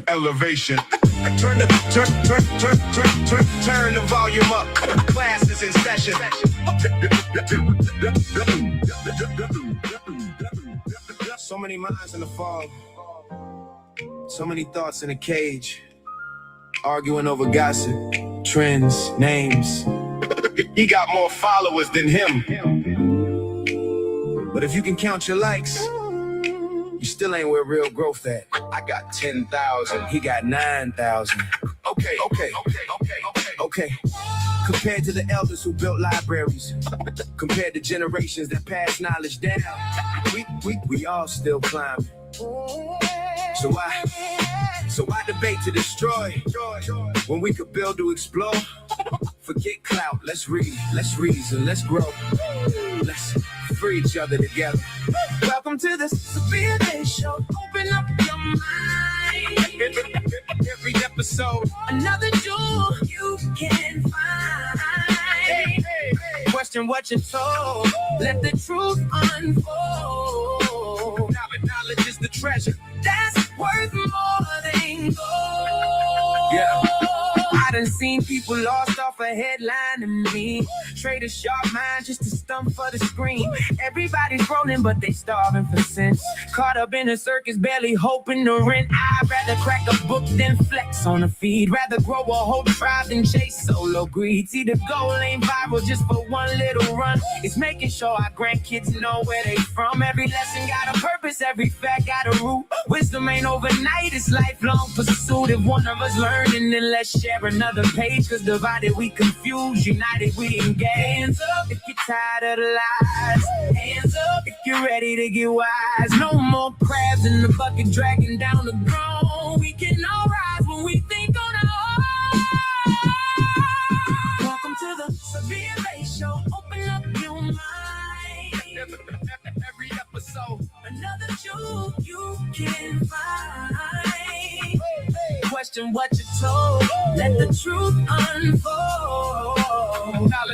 Elevation. Turn the volume up. Classes in session. So many minds in the fog. So many thoughts in a cage. Arguing over gossip, trends, names. He got more followers than him. But if you can count your likes, you still ain't where real growth at. I got 10,000, he got 9,000. Okay. Compared to the elders who built libraries, compared to generations that passed knowledge down, we all still climbing. So why debate to destroy when we could build to explore? Forget clout, let's read, let's reason, let's grow. Let's free each other together. Welcome to the Sabir Bey show. Open up your mind. Every episode, another jewel you can find. Hey. Question what you're told. Let the truth unfold. Knowledge is the treasure that's worth more than gold. Yeah. I done seen people lost off a headline and me. Trade a sharp mind just to stump for the screen. Everybody's rolling, but they starving for sense. Caught up in a circus, barely hoping to rent. I'd rather crack a book than flex on a feed. Rather grow a whole tribe than chase solo greed. See, the goal ain't viral just for one little run. It's making sure our grandkids know where they from. Every lesson got a purpose, every fact got a root. Wisdom ain't overnight, it's lifelong pursuit. If one of us learning, then let's share another page. Cause divided we confuse, united we engage. Hands up if you're tired of the lies. Hands up if you're ready to get wise. No more crabs in the bucket dragging down the throne. We can all rise when we think on our own. Welcome to the Sabir Bey show. Open up your mind. Every episode, another jewel you can find. Question what you're told. Let the truth unfold.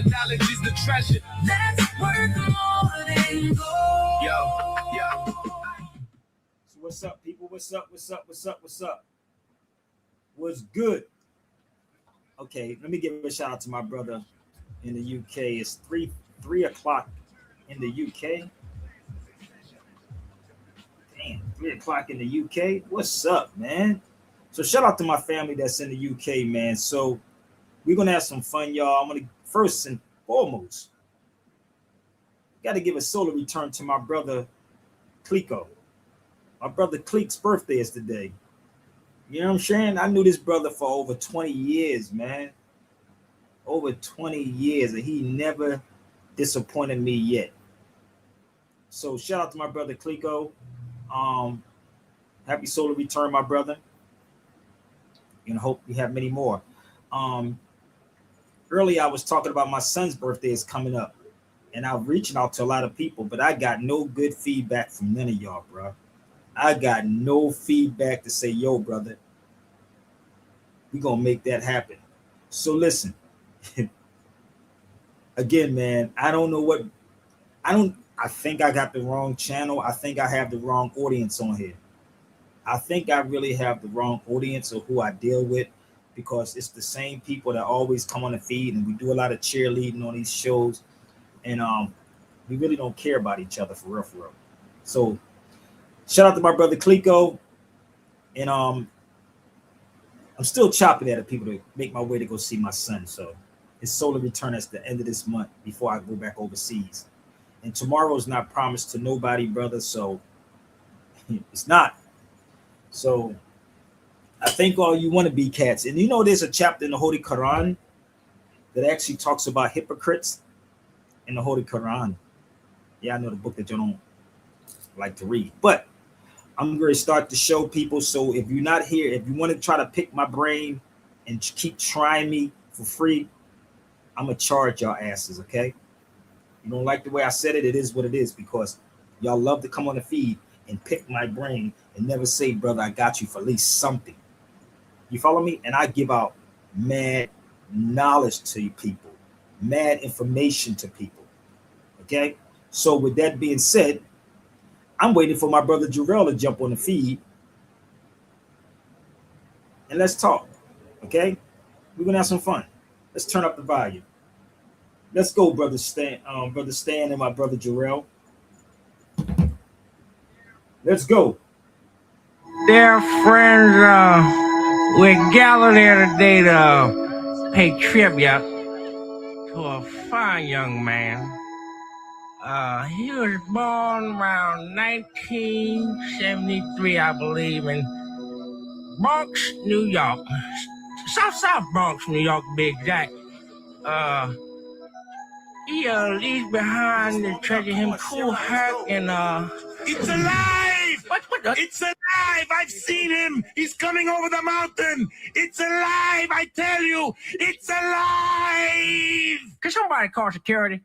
Knowledge is the treasure that's worth more than gold. Yo. So what's up, people? What's up? What's good? Okay, let me give a shout out to my brother in the UK. It's 3 o'clock in the UK. Damn, 3 o'clock in the UK. What's up, man? So shout out to my family that's in the UK, man. So we're gonna have some fun, y'all. I'm gonna first and foremost, got to give a solar return to my brother Clico. My brother Cleek's birthday is today. You know what I'm saying? I knew this brother for over 20 years, man. Over 20 years, and he never disappointed me yet. So shout out to my brother Clico. Happy solar return, my brother. And I hope we have many more. Earlier, I was talking about my son's birthday is coming up, and I'm reaching out to a lot of people, but I got no good feedback from none of y'all, bro. I got no feedback to say, yo, brother, we're going to make that happen. So listen, again, man, I think I got the wrong channel. I think I have the wrong audience on here. I think I really have the wrong audience of who I deal with, because it's the same people that always come on the feed, and we do a lot of cheerleading on these shows, and we really don't care about each other for real. So shout out to my brother Clico, and I'm still chopping at people to make my way to go see my son. So his solar return at the end of this month before I go back overseas, and tomorrow's not promised to nobody, brother, so it's not. So I thank all you want to be cats. And you know, there's a chapter in the Holy Quran that actually talks about hypocrites in the Holy Quran. Yeah, I know the book that you don't like to read, but I'm going to start to show people. So if you're not here, if you want to try to pick my brain and keep trying me for free, I'm going to charge y'all asses, okay? You don't like the way I said it, it is what it is, because y'all love to come on the feed and pick my brain and never say, brother, I got you for at least something. You follow me? And I give out mad knowledge to people, mad information to people. Okay? So with that being said, I'm waiting for my brother Jarrell to jump on the feed and let's talk. Okay, we're gonna have some fun. Let's turn up the volume. Let's go, brother Stan, and my brother Jarrell. Let's go. Dear friends, we're gathered here today to pay tribute to a fine young man. He was born around 1973, I believe, in Bronx, New York. South Bronx, New York, to be exact. He leaves behind the treasure him cool hack and It's alive! what the? It's alive! I've seen him! He's coming over the mountain! It's alive! I tell you! It's alive! Can somebody call security?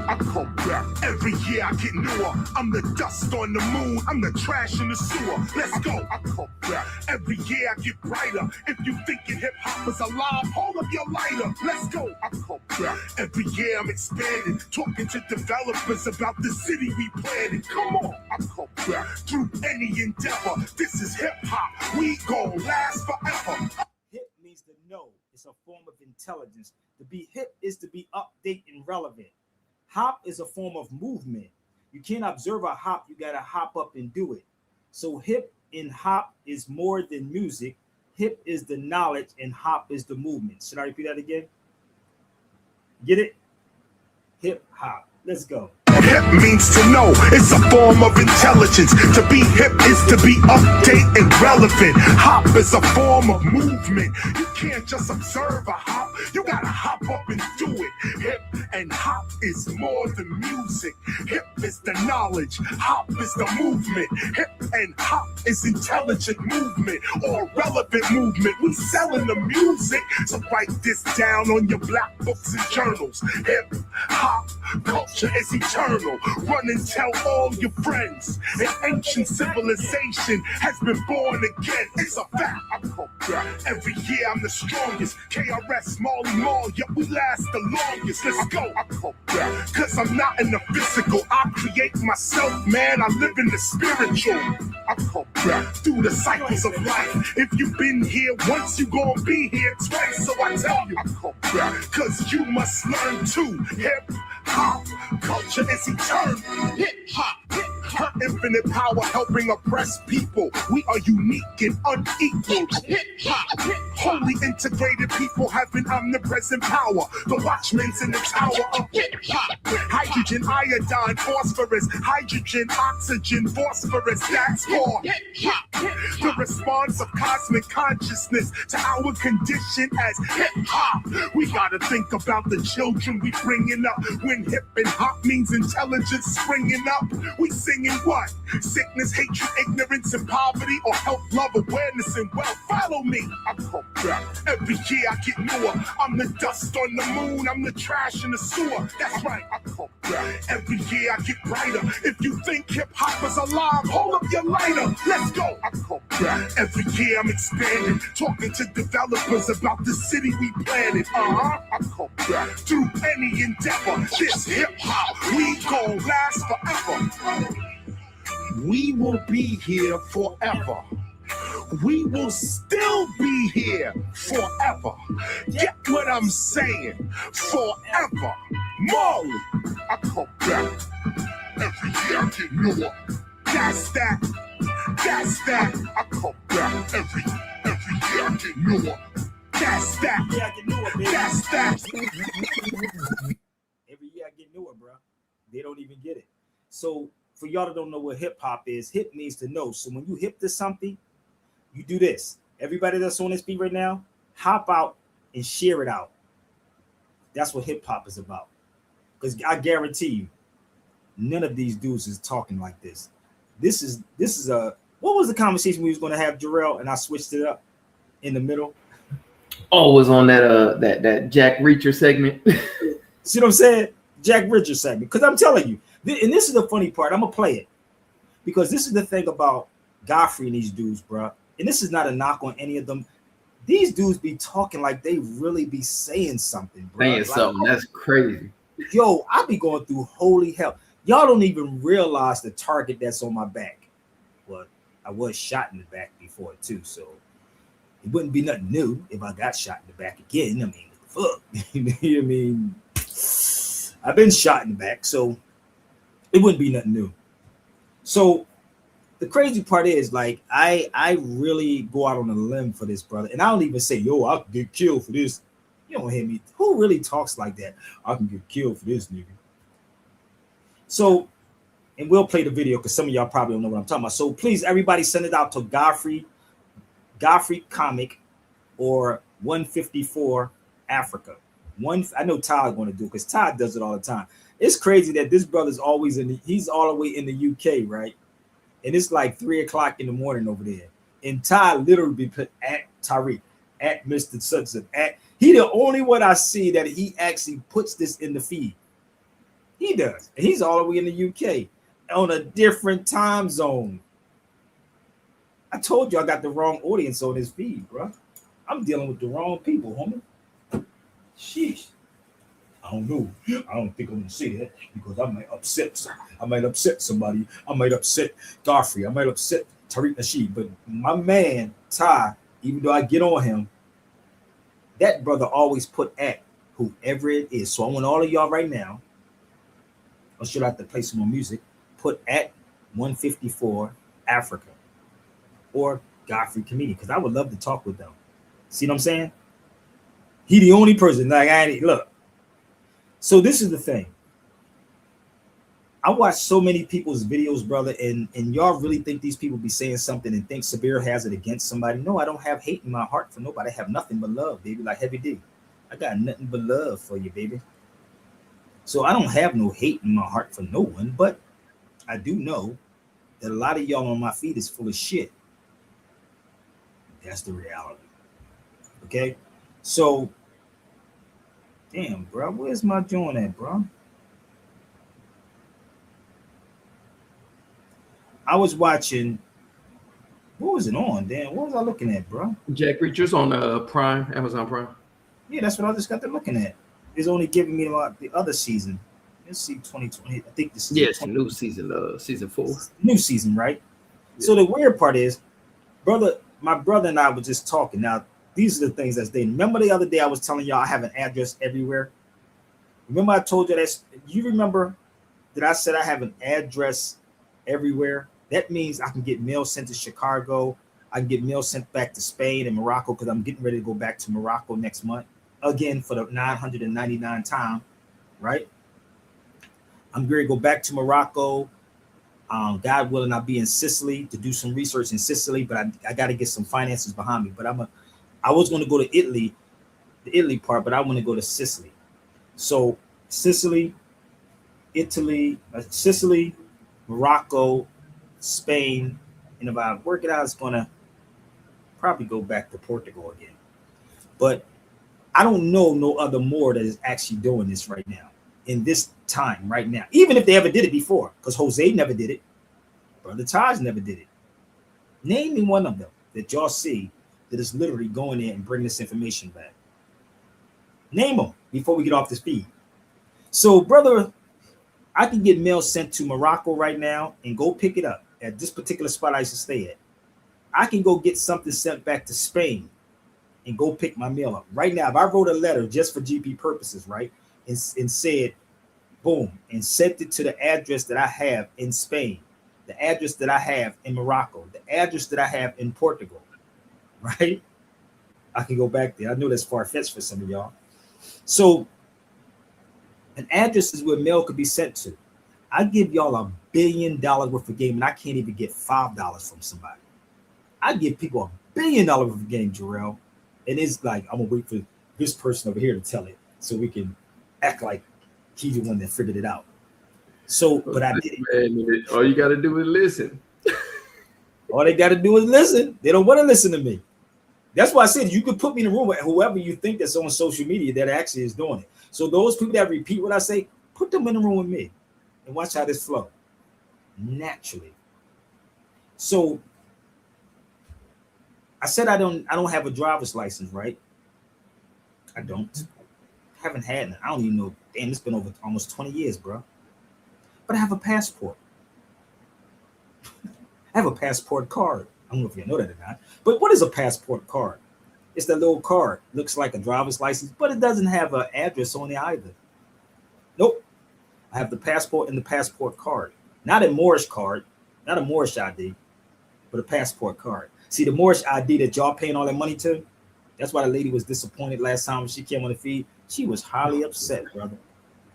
I come back every year. I get newer. I'm the dust on the moon. I'm the trash in the sewer. Let's go. I come back every year. I get brighter. If you thinking hip hop is alive, hold up your lighter. Let's go. I come back every year. I'm expanding, talking to developers about the city we planted. Come on. I come back through any endeavor. This is hip hop. We gon' last forever. Hip means to know. It's a form of intelligence. To be hip is to be update and relevant. Hop is a form of movement. You can't observe a hop, you gotta hop up and do it. So hip and hop is more than music. Hip is the knowledge and hop is the movement. Should I repeat that again? Get it? Hip hop. Let's go. Hip means to know. It's a form of intelligence. To be hip is to be update and relevant. Hop is a form of movement. You can't just observe a hop. You gotta hop up and do it. Hip and hop is more than music. Hip is the knowledge. Hop is the movement. Hip and hop is intelligent movement or relevant movement. We selling the music. So write this down on your black books and journals. Hip hop culture is eternal. Run and tell all your friends. An ancient civilization has been born again. It's a fact. Every year I'm the strongest. KRS, Marley Marl, yeah, we last the longest. Let's go. Cause I'm not in the physical. I create myself, man. I live in the spiritual. I come back through the cycles of life. If you've been here once, you gon' be here twice. So I tell you, I come back. Cause you must learn too. Hip hop culture is eternal. Hip hop. Infinite power helping oppressed people. We are unique and unequal. Hip hop, wholly integrated people having omnipresent power. The watchmen's in the tower of hip hop. Hydrogen, iodine, phosphorus, hydrogen, oxygen, phosphorus. That's for hip hop. The response of cosmic consciousness to our condition as hip hop. We gotta think about the children we bringing up. When hip and hop means intelligence springing up, we singing what? Sickness, hatred, ignorance, and poverty, or health, love, awareness, and wealth. Follow me. I come back. Every year I get newer. I'm the dust on the moon. I'm the trash in the sewer. That's right. I come back. Every year I get brighter. If you think hip hop is alive, hold up your lighter. Let's go. I come back. Every year I'm expanding, talking to developers about the city we planted. I come back. Through any endeavor, this hip hop, we gon' last forever. We will be here forever. We will still be here forever. Get what I'm saying? Forever. Molly, I come back. Every year I get newer. That's that. That's that. I come back. Every year I get newer. That's that. Yeah, I get newer, baby. That's that. Every year I get newer, bro. They don't even get it. So for y'all that don't know what hip hop is, hip means to know. So when you hip to something, you do this. Everybody that's on this beat right now, hop out and share it out. That's what hip hop is about. Because I guarantee you, none of these dudes is talking like this. This is a what was the conversation we was going to have, Jarrell, and I switched it up in the middle. Oh, it was on that Jack Reacher segment. See what I'm saying? Jack Reacher segment. Because I'm telling you, and this is the funny part. I'm gonna play it because this is the thing about Godfrey and these dudes, bro. And this is not a knock on any of them. These dudes be talking like they really be saying something, bro. Saying something. That's crazy. Yo, I be going through holy hell. Y'all don't even realize the target that's on my back. Well, I was shot in the back before too, so It wouldn't be nothing new if I got shot in the back again. I mean, fuck. You know what I mean? I've been shot in the back, so it wouldn't be nothing new. So the crazy part is, like, I really go out on a limb for this, brother. And I don't even say, yo, I could get killed for this. You don't hear me. Who really talks like that? I can get killed for this, nigga. So, and we'll play the video because some of y'all probably don't know what I'm talking about. So please, everybody, send it out to Godfrey Comic or 154 Africa. I know Todd going to do it because Todd does it all the time. It's crazy that this brother's always he's all the way in the UK, right? And it's like 3 o'clock in the morning over there. And Todd literally be put at Tariq, at Mr. Sutton, he the only one I see that he actually puts this in the feed. He does. And he's all the way in the UK on a different time zone. I told you I got the wrong audience on this feed, bro. I'm dealing with the wrong people, homie. Sheesh. I don't know. I don't think I'm gonna say that because I might upset somebody. I might upset Godfrey. I might upset Tariq Nasheed. But my man, Ty, even though I get on him, that brother always put at whoever it is. So I want all of y'all right now, or should I have to play some more music? Put at 154 Africa or Godfrey Comedian, because I would love to talk with them. See what I'm saying? He the only person. Like, look. So this is the thing. I watch so many people's videos, brother, and y'all really think these people be saying something and think Sabir has it against somebody. No, I don't have hate in my heart for nobody. I have nothing but love, baby, like Heavy D. I got nothing but love for you, baby. So I don't have no hate in my heart for no one, but I do know that a lot of y'all on my feed is full of shit. That's the reality. Okay? So, damn, bro, where's my joint at, bro? I was watching. What was it on? Damn, what was I looking at, bro? Jack Reacher's on Prime, Amazon Prime. Yeah, that's what I just got to looking at. It's only giving me about the other season. Let's see, 2020. I think this is yes, new season, season 4. New season, right? Yeah. So the weird part is, my brother and I were just talking. Now, these are the things that's there. Remember the other day I was telling y'all I have an address everywhere? Remember I told you that? You remember that I said I have an address everywhere? That means I can get mail sent to Chicago. I can get mail sent back to Spain and Morocco because I'm getting ready to go back to Morocco next month. Again, for the 999th time, right? I'm going to go back to Morocco. God willing, I'll be in Sicily to do some research in Sicily, but I got to get some finances behind me. But I was going to go to Italy, the Italy part, but I want to go to Sicily. So Sicily, Italy, Sicily, Morocco, Spain, and if I work it out, it's going to probably go back to Portugal again. But I don't know no other more that is actually doing this right now, in this time right now, even if they ever did it before, because Jose never did it. Brother Taj never did it. Name me one of them that y'all see that is literally going in and bringing this information back. Name them before we get off this feed. So, brother, I can get mail sent to Morocco right now and go pick it up at this particular spot I used to stay at. I can go get something sent back to Spain and go pick my mail up. Right now, if I wrote a letter just for GP purposes, right, and said, boom, and sent it to the address that I have in Spain, the address that I have in Morocco, the address that I have in Portugal, right? I can go back there. I know that's far-fetched for some of y'all. So an address is where mail could be sent to. I give y'all $1 billion worth of game, and I can't even get $5 from somebody. I give people $1 billion worth of game, Jarrell, and it's like I'm gonna wait for this person over here to tell it so we can act like he's the one that figured it out. So, but I did it. All you got to do is listen. All they got to do is listen. They don't want to listen to me. That's why I said you could put me in a room with whoever you think that's on social media that actually is doing it. So those people that repeat what I say, put them in the room with me and watch how this flow naturally. So I said I don't have a driver's license, right? I don't. Haven't had it. I don't even know. Damn, it's been over almost 20 years, bro. But I have a passport. I have a passport card. I don't know if you know that or not. But what is a passport card? It's the little card. Looks like a driver's license, but it doesn't have an address on it either. Nope. I have the passport and the passport card. Not a Moorish card, not a Moorish ID, but a passport card. See, the Moorish ID that y'all paying all that money to, that's why the lady was disappointed last time when she came on the feed. She was highly upset, brother.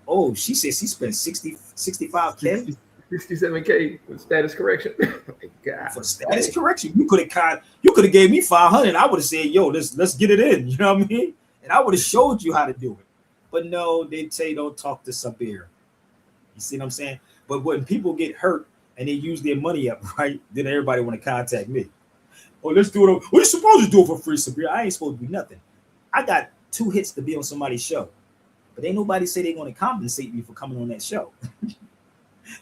Oh, she said she spent 65K. 67K with status correction. Oh my God. For status correction. You could have gave me 500. I would have said, yo, let's get it in. You know what I mean? And I would have showed you how to do it. But no, they say don't talk to Sabir. You see what I'm saying? But when people get hurt and they use their money up, right? Then everybody want to contact me. Oh, let's do it. We're supposed to do it for free, Sabir. I ain't supposed to do nothing. I got 2 hits to be on somebody's show. But ain't nobody say they're going to compensate me for coming on that show.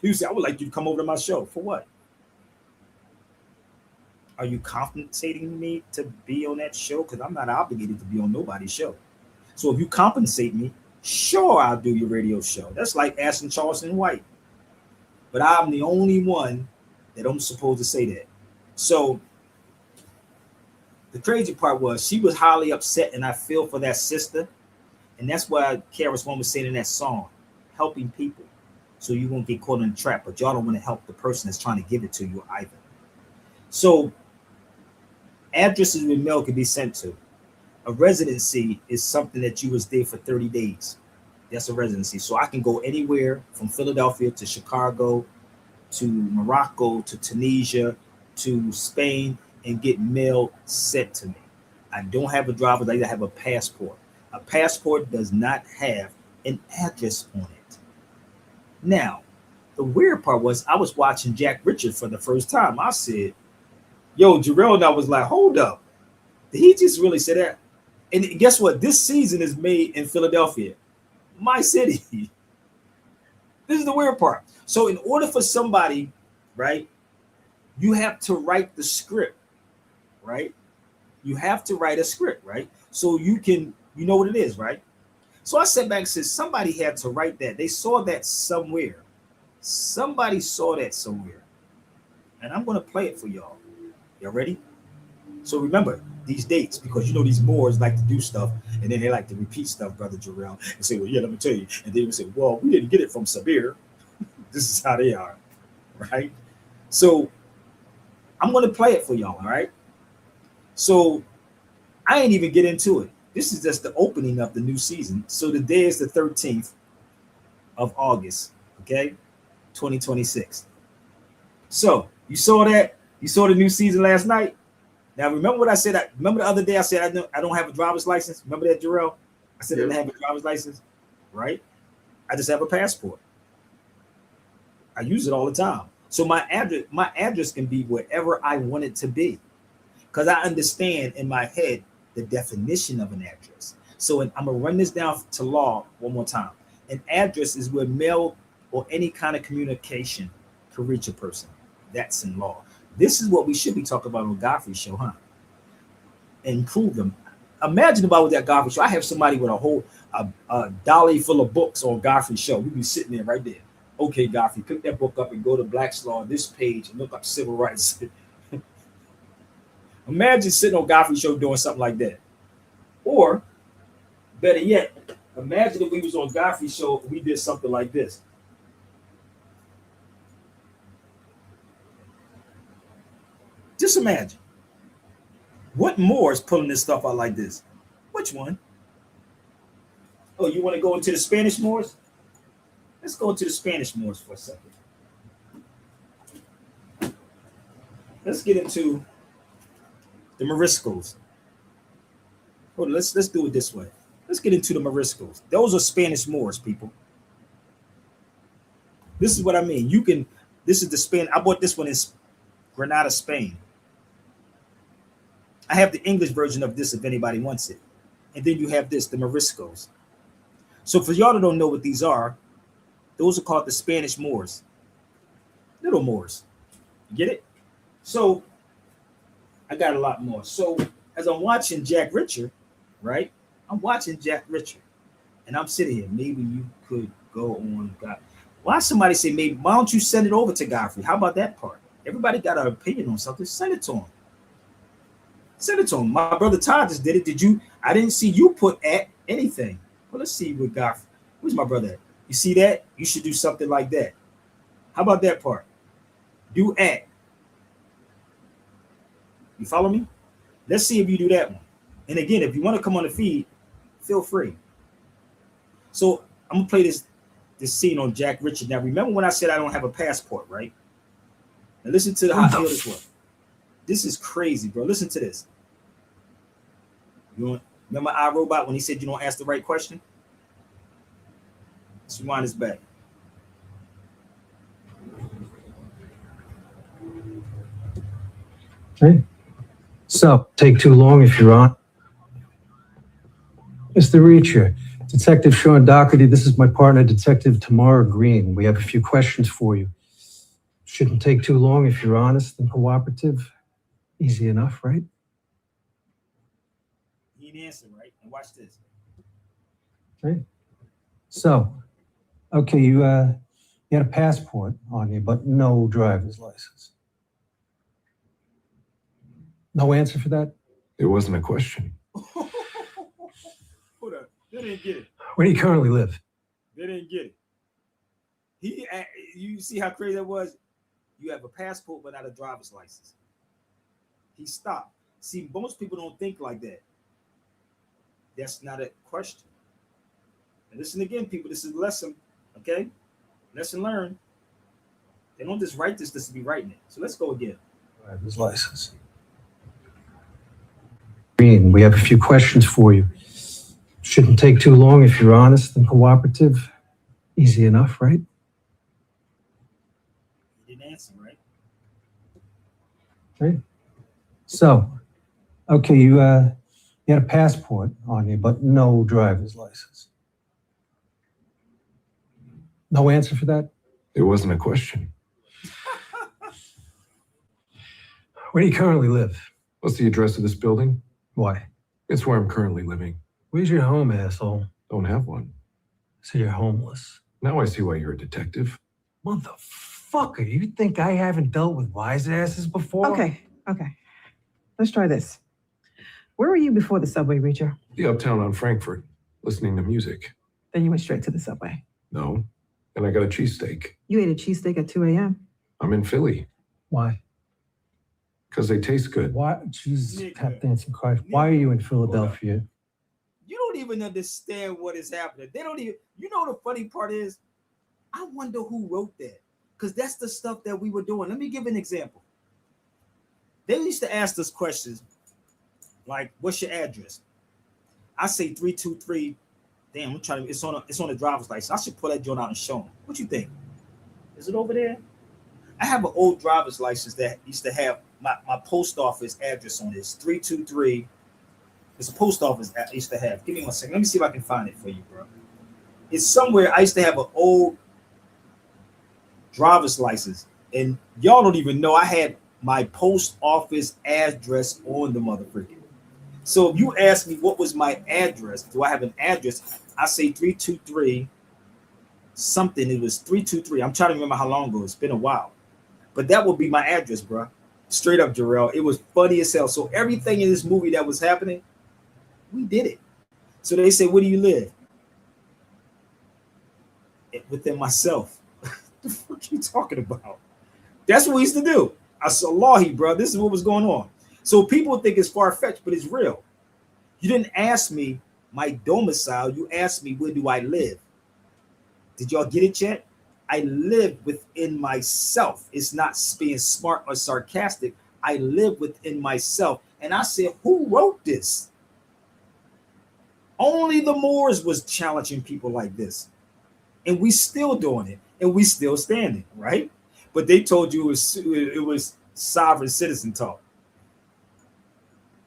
You say, I would like you to come over to my show. For what? Are you compensating me to be on that show? Because I'm not obligated to be on nobody's show. So if you compensate me, sure, I'll do your radio show. That's like asking Charleston White. But I'm the only one that I'm supposed to say that. So the crazy part was she was highly upset, and I feel for that sister. And that's why KRS-One was saying in that song, helping people. So you won't get caught in the trap, but y'all don't want to help the person that's trying to give it to you either. So addresses with mail can be sent to. A residency is something that you was there for 30 days. That's a residency. So I can go anywhere from Philadelphia to Chicago, to Morocco, to Tunisia, to Spain, and get mail sent to me. I don't have a driver's license, I have a passport. A passport does not have an address on it. Now, the weird part was I was watching Jack Richard for the first time. I said, yo, Jarrell and I was like, hold up. Did he just really say that? And guess what? This season is made in Philadelphia, my city. This is the weird part. So in order for somebody, right, you have to write the script, right? You have to write a script, right? So you know what it is, right? So I sat back and said, somebody had to write that. They saw that somewhere. Somebody saw that somewhere. And I'm going to play it for y'all. Y'all ready? So remember these dates, because you know these Moors like to do stuff, and then they like to repeat stuff, Brother Jarrell, and say, well, yeah, let me tell you. And they would say, well, we didn't get it from Sabir. This is how they are, right? So I'm going to play it for y'all, all right? So I ain't even get into it. This is just the opening of the new season. So the day is the 13th of August, okay? 2026. So you saw that? You saw the new season last night? Now, remember what I said? Remember the other day I said I don't have a driver's license? Remember that, Jarrell? I said I didn't have a driver's license, right? I just have a passport. I use it all the time. So my address can be wherever I want it to be, because I understand in my head the definition of an address. So I'm gonna run this down to law one more time. An address is where mail or any kind of communication can reach a person. That's in law. This is what we should be talking about on Godfrey's show, huh? Improve them. Imagine about that Godfrey show. I have somebody with a whole dolly full of books on Godfrey's show. We'd be sitting there right there. Okay, Godfrey, pick that book up and go to Black's Law on this page and look up civil rights. Imagine sitting on Godfrey's show doing something like that. Or, better yet, imagine if we was on Godfrey's show and we did something like this. Just imagine. What Moore is pulling this stuff out like this? Which one? Oh, you want to go into the Spanish Moors? Let's go into the Spanish Moors for a second. Let's get into the Moriscos. Hold on, let's do it this way. Let's get into the Moriscos. Those are Spanish Moors, people. This is what I mean. This is the Spain. I bought this one in Granada, Spain. I have the English version of this if anybody wants it. And then you have this, the Moriscos. So for y'all that don't know what these are, those are called the Spanish Moors. Little Moors. You get it? So I got a lot more. So as I'm watching Jack Richard, right? I'm watching Jack Richard. And I'm sitting here. Maybe you could go on God. Why somebody say maybe, why don't you send it over to Godfrey? How about that part? Everybody got an opinion on something. Send it to him. Send it to him. My brother Todd just did it. Did you? I didn't see you put at anything. Well, let's see what God. Where's my brother at? You see that? You should do something like that. How about that part? Do at. You follow me? Let's see if you do that one. And again, if you want to come on the feed, feel free. So I'm gonna play this scene on Jack Richard. Now, remember when I said I don't have a passport, right? Now listen to how I feel this one. This is crazy, bro. Listen to this. You remember iRobot when he said you don't ask the right question? Let's rewind this back. Okay. So, take too long if you're on. Mr. Reacher, Detective Sean Doherty, this is my partner, Detective Tamara Green. We have a few questions for you. Shouldn't take too long if you're honest and cooperative. Easy enough, right? He didn't answer, right? And watch this. Okay. So, okay, you had a passport on you, but no driver's license. No answer for that? It wasn't a question. Hold on. They didn't get it. Where do you currently live? They didn't get it. You see how crazy that was? You have a passport, but not a driver's license. He stopped. See, most people don't think like that. That's not a question. And listen again, people. This is a lesson, okay? Lesson learned. They don't just write this to be writing it. So let's go again. Driver's license. Green, we have a few questions for you. Shouldn't take too long if you're honest and cooperative. Easy enough, right? He didn't answer, right? Okay. So, okay, you had a passport on you, but no driver's license. No answer for that? It wasn't a question. Where do you currently live? What's the address of this building? Why? It's where I'm currently living. Where's your home, asshole? Don't have one. So you're homeless. Now I see why you're a detective. Motherfucker, you think I haven't dealt with wise asses before? Okay. Let's try this. Where were you before the subway, Reacher? The uptown on Frankfurt, listening to music. Then you went straight to the subway. No. And I got a cheesesteak. You ate a cheesesteak at 2 a.m. I'm in Philly. Why? Because they taste good. Why? Jesus, Nigga. tap dancing Christ. Why are you in Philadelphia? You don't even understand what is happening. They don't even, you know, the funny part is, I wonder who wrote that. Because that's the stuff that we were doing. Let me give an example. They used to ask us questions like, what's your address? I say 323. Damn, I'm trying to, it's on a driver's license. I should pull that joint out and show them. What you think? Is it over there? I have an old driver's license that used to have my post office address on it. It's 323. It's a post office I used to have. Give me 1 second. Let me see if I can find it for you, bro. It's somewhere. I used to have an old driver's license, and y'all don't even know I had my post office address on the motherfucker. So if you ask me what was my address, do I have an address? I say 323 something. It was 323. I'm trying to remember how long ago. It's been a while. But that would be my address, bro. Straight up, Jarrell. It was funny as hell. So everything in this movie that was happening, we did it. So they say, where do you live? Within myself. The fuck are you talking about? That's what we used to do. I saw Lahi, bro. This is what was going on. So people think it's far-fetched, but it's real. You didn't ask me my domicile. You asked me, where do I live? Did y'all get it yet? I live within myself. It's not being smart or sarcastic. I live within myself. And I said, who wrote this? Only the Moors was challenging people like this. And we still doing it. And we still standing, right? But they told you it was sovereign citizen talk.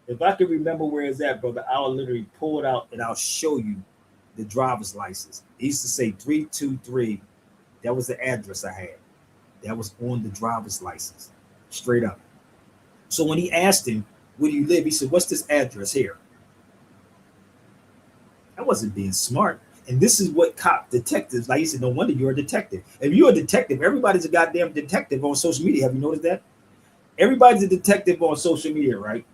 If I can remember where it's at, brother, I'll literally pull it out and I'll show you the driver's license. It used to say 323. That was the address I had. That was on the driver's license, straight up. So when he asked him, where do you live? He said, what's this address here? I wasn't being smart. And this is what detectives, like he said, no wonder you're a detective. If you're a detective, everybody's a goddamn detective on social media. Have you noticed that? Everybody's a detective on social media, right?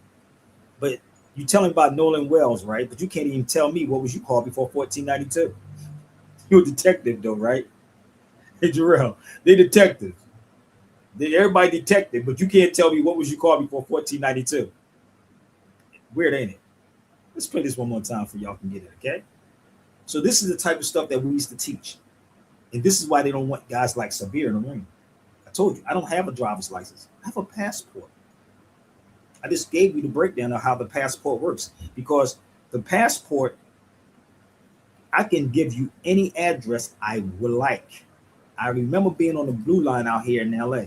But you telling about Nolan Wells, right? But you can't even tell me what was you called before 1492. You're a detective, though, right? Hey, Jarrell, they detectives. Everybody detective, but you can't tell me what was you called before 1492. Weird, ain't it? Let's play this one more time for y'all can get it, okay? So this is the type of stuff that we used to teach. And this is why they don't want guys like Sabir in the ring. I told you, I don't have a driver's license. I have a passport. I just gave you the breakdown of how the passport works because the passport, I can give you any address I would like. I remember being on the blue line out here in LA.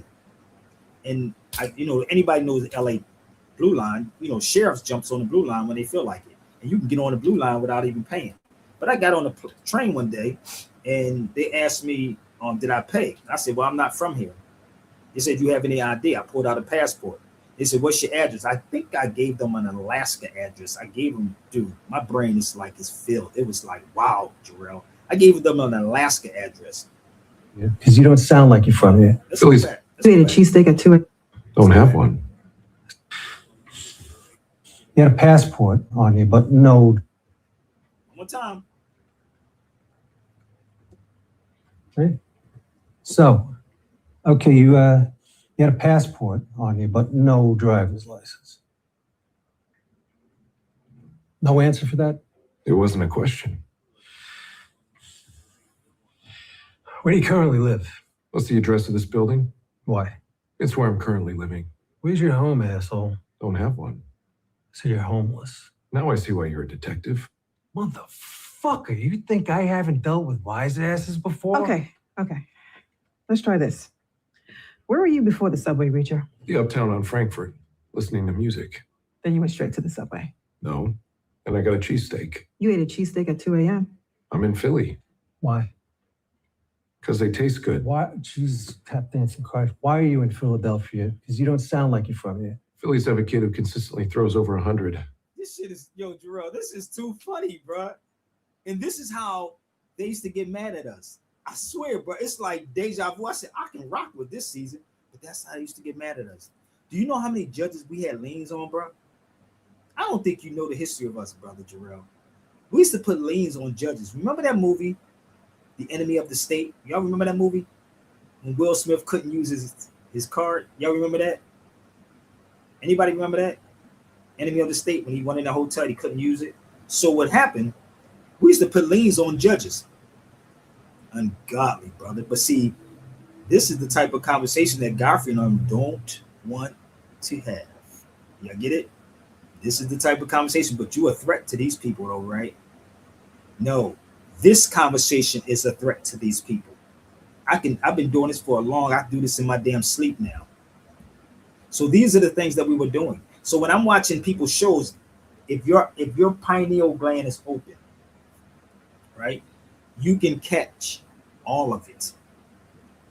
And anybody knows the LA blue line, sheriffs jumps on the blue line when they feel like it. And you can get on the blue line without even paying. But I got on the train one day and they asked me, did I pay? I said, well, I'm not from here. They said, you have any ID? I pulled out a passport. They said, what's your address? I think I gave them an Alaska address. I gave them, dude, my brain is filled. It was like, wow, Jarrell. I gave them an Alaska address. Yeah, because you don't sound like you're from here. Philly's You ate a cheesesteak at 2 a.m. don't have one. You had a passport on you, but no. One more time. Right? So, okay, you had a passport on you, but no driver's license. No answer for that? It wasn't a question. Where do you currently live? What's the address of this building? Why? It's where I'm currently living. Where's your home, asshole? Don't have one. So you're homeless. Now I see why you're a detective. Motherfucker, you think I haven't dealt with wise asses before? Okay. Let's try this. Where were you before the subway reacher? The uptown on Frankfurt, listening to music. Then you went straight to the subway. No. And I got a cheesesteak. You ate a cheesesteak at 2 a.m. I'm in Philly Why? because they taste good. Why? Jesus, tap dancing Christ. Why are you in Philadelphia? Because you don't sound like you're from here. Phillies have a kid who consistently throws over 100. This shit is, Jarrell, this is too funny, bro. And this is how they used to get mad at us. I swear, bro, it's like deja vu. I said, I can rock with this season, but that's how they used to get mad at us. Do you know how many judges we had liens on, bro? I don't think you know the history of us, brother Jarrell. We used to put liens on judges. Remember that movie, The Enemy of the State? Y'all remember that movie? When Will Smith couldn't use his card? Y'all remember that? Anybody remember that? Enemy of the State, when he went in the hotel, he couldn't use it. So what happened, we used to put liens on judges. Ungodly, brother. But see, this is the type of conversation that Godfrey and I don't want to have. Y'all get it? This is the type of conversation, but you're a threat to these people, though, right? No, this conversation is a threat to these people. I've been doing this for I do this in my damn sleep now. So these are the things that we were doing. So when I'm watching people's shows, if your pineal gland is open, right, you can catch all of it,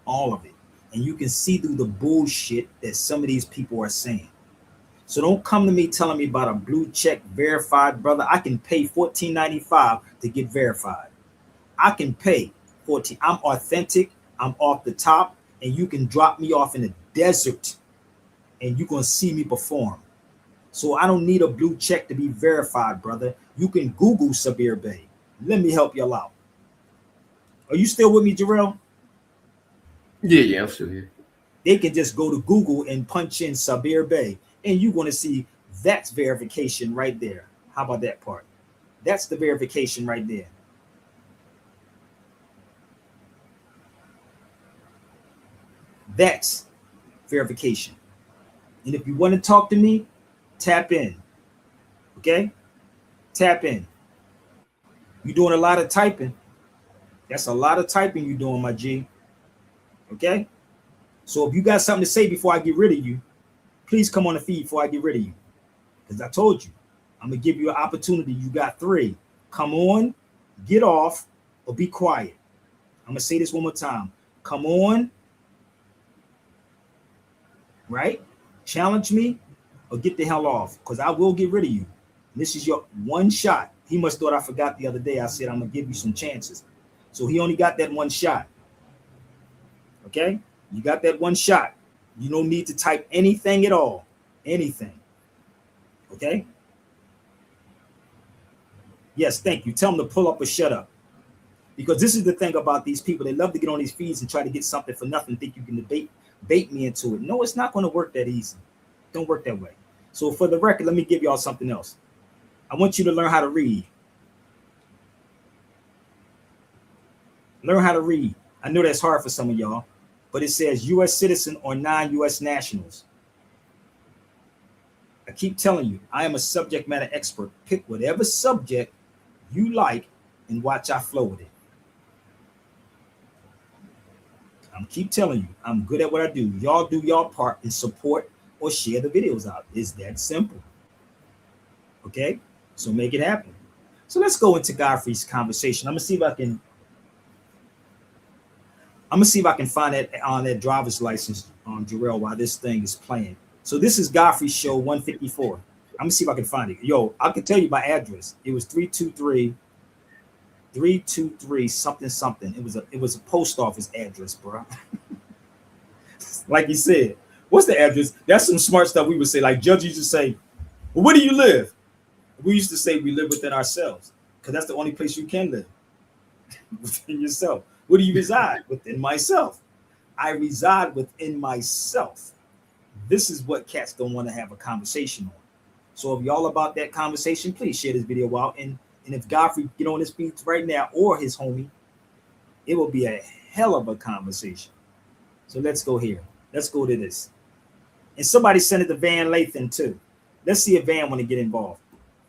and you can see through the bullshit that some of these people are saying. So don't come to me telling me about a blue check verified, brother. I can pay $14.95 to get verified. I can pay $14. I'm authentic. I'm off the top, and you can drop me off in the desert, and you're gonna see me perform. So I don't need a blue check to be verified, brother. You can Google Sabir Bey. Let me help y'all out. Are you still with me, Jarrell? Yeah, I'm still here. They can just go to Google and punch in Sabir Bey, and you're going to see that's verification right there. How about that part? That's the verification right there. That's verification. And if you want to talk to me, tap in. Okay? Tap in. You're doing a lot of typing. That's a lot of typing you're doing, my G. Okay? So if you got something to say before I get rid of you, please come on the feed before I get rid of you. Because I told you, I'm going to give you an opportunity. You got 3. Come on, get off, or be quiet. I'm going to say this one more time. Come on, right? Challenge me, or get the hell off, because I will get rid of you. And this is your one shot. He must thought I forgot the other day. I said I'm going to give you some chances. So he only got that one shot. Okay? You got that one shot. You don't need to type anything at all. Anything. Okay? Yes, thank you. Tell them to pull up or shut up. Because this is the thing about these people. They love to get on these feeds and try to get something for nothing, think you can bait me into it. No, it's not going to work that easy. Don't work that way. So for the record, let me give y'all something else. I want you to learn how to read. Learn how to read. I know that's hard for some of y'all, but it says U.S. citizen or non-U.S. nationals. I keep telling you, I am a subject matter expert. Pick whatever subject you like and watch I flow with it. I keep telling you, I'm good at what I do. Y'all do your part and support or share the videos out. It's that simple. Okay? So make it happen. So let's go into Godfrey's conversation. I'm gonna see if I can find that on that driver's license on Jarrell while this thing is playing. So this is Godfrey's show 154. I'm gonna see if I can find it. Yo, I can tell you my address. It was 323 something. It was a post office address, bro. Like he said, what's the address? That's some smart stuff we would say. Like Judge used to say, well, where do you live? We used to say we live within ourselves, because that's the only place you can live. Within yourself. Where do you reside? Within myself. I reside within myself. This is what cats don't want to have a conversation on. So if y'all about that conversation, please share this video out. And if Godfrey get on his feet right now, or his homie, it will be a hell of a conversation. So let's go here. Let's go to this. And somebody sent it to Van Lathan too. Let's see if Van want to get involved.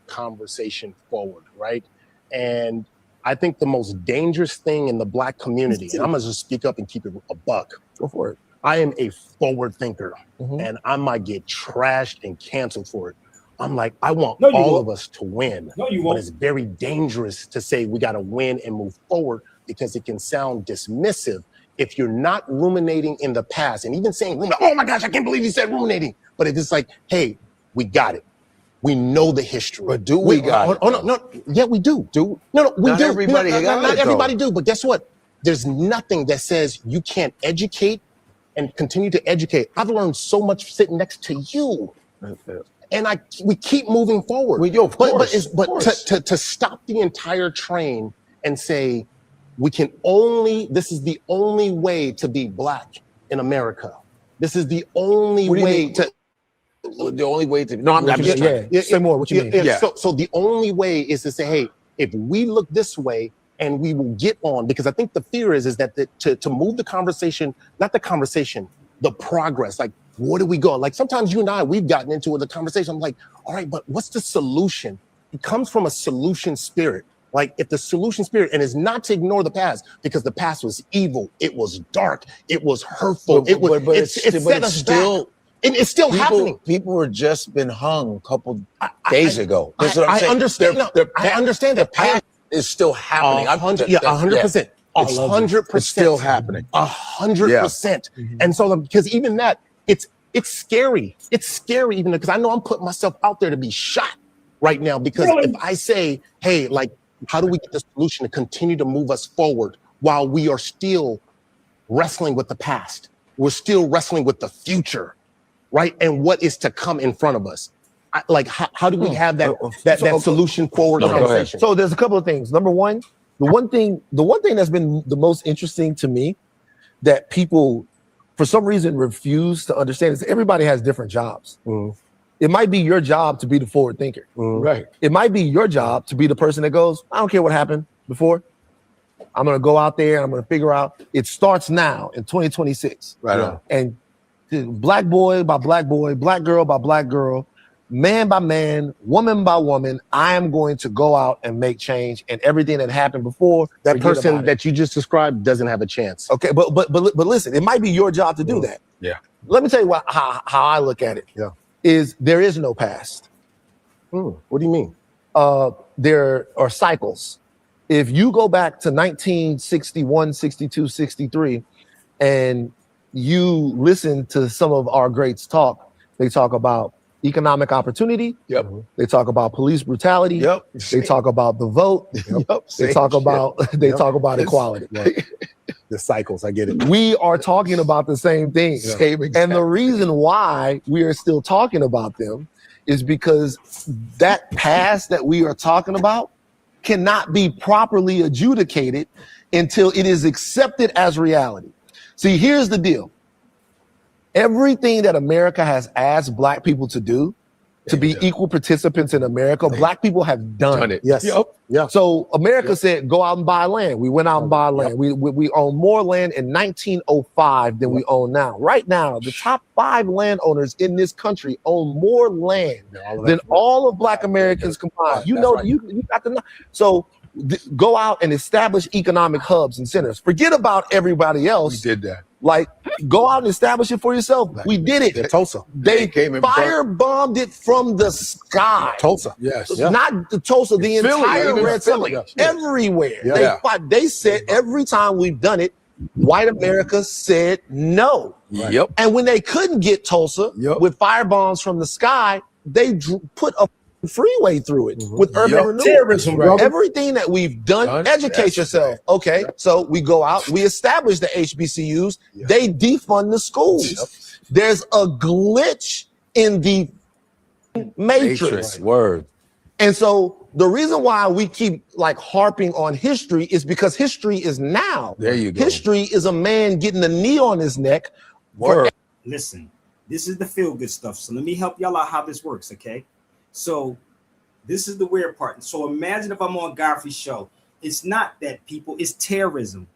Conversation forward, right? And I think the most dangerous thing in the Black community, and I'm gonna just speak up and keep it a buck. Go for it. I am a forward thinker, and I might get trashed and canceled for it. I'm like, I want all of us to win. No, you won't. But it's very dangerous to say we got to win and move forward, because it can sound dismissive if you're not ruminating in the past. And even saying, oh my gosh, I can't believe you said ruminating. But if it's like, hey, we got it. We know the history. But do we got it? Oh, no. Yeah, we do. We do. Not everybody got it, not though. everybody do. But guess what? There's nothing that says you can't educate and continue to educate. I've learned so much sitting next to you. And we keep moving forward. Well, yo, of course, but to stop the entire train and say this is the only way to be Black in America. This is the only way to. The only way to. No, I'm just say more. What you mean? Yeah. So the only way is to say, hey, if we look this way, and we will get on, because I think the fear is that to move the conversation, not the conversation, the progress. Like, where do we go? Like sometimes you and I, we've gotten into the conversation. I'm like, all right, but what's the solution? It comes from a solution spirit. Like if the solution spirit, and it's not to ignore the past, because the past was evil, it was dark, it was hurtful, it set us back. And it's still happening. People were just been hung a couple days ago. That's what I'm saying. I understand that. The past is still happening. 100%. 100%. It's still happening. 100%. And so, because even that, it's scary. It's scary even because I know I'm putting myself out there to be shot right now. Because if I say, hey, like, how do we get the solution to continue to move us forward while we are still wrestling with the past? We're still wrestling with the future, right? And what is to come in front of us? How do we have that solution forward conversation? So there's a couple of things. Number one, the one thing that's been the most interesting to me that people, for some reason, refuse to understand is everybody has different jobs. It might be your job to be the forward thinker. Right. It might be your job to be the person that goes, I don't care what happened before. I'm going to go out there and I'm going to figure out. It starts now in 2026. Right on. And Black boy by Black boy, Black girl by Black girl, man by man, woman by woman, I am going to go out and make change, and everything that happened before, that person that you just described doesn't have a chance. Okay, but listen, it might be your job to do that. Yeah. Let me tell you how I look at it. Yeah. Is there is no past. What do you mean? There are cycles. If you go back to 1961, 62, 63, and you listen to some of our greats talk, they talk about economic opportunity. Yep. They talk about police brutality. Yep. They talk about the vote. Yep. They talk about equality. The cycles, I get it. We are talking about the same thing. Yeah. And the reason why we are still talking about them is because that past that we are talking about cannot be properly adjudicated until it is accepted as reality. See, here's the deal. Everything that America has asked Black people to do, to be equal participants in America, Black people have done it. Yes. Yep. Yeah. So America said, go out and buy land. We went out and bought land. We own more land in 1905 than we own now. Right now, the top 5 landowners in this country own more land than all of Black Americans combined. You know, you got to know. So go out and establish economic hubs and centers. Forget about everybody else. We did that. Like, go out and establish it for yourself. We did it. At Tulsa. They came and firebombed it from the sky. Tulsa. Yes. Not the Tulsa, the entire even Red Philly. Summit, everywhere. Yeah. They said every time we've done it, white America said no. Yep. And when they couldn't get Tulsa with firebombs from the sky, they put a freeway through it with urban renewal. Terrorism, brother. Everything that we've done, educate yourself. Okay, so we go out, we establish the HBCUs, they defund the schools. There's a glitch in the matrix. Word. And so the reason why we keep like harping on history is because history is now. There you go. History is a man getting a knee on his neck. Word. Listen, this is the feel good stuff. So let me help y'all out how this works, okay? So this is the weird part. So imagine if I'm on Godfrey's show. It's not that, people, it's terrorism.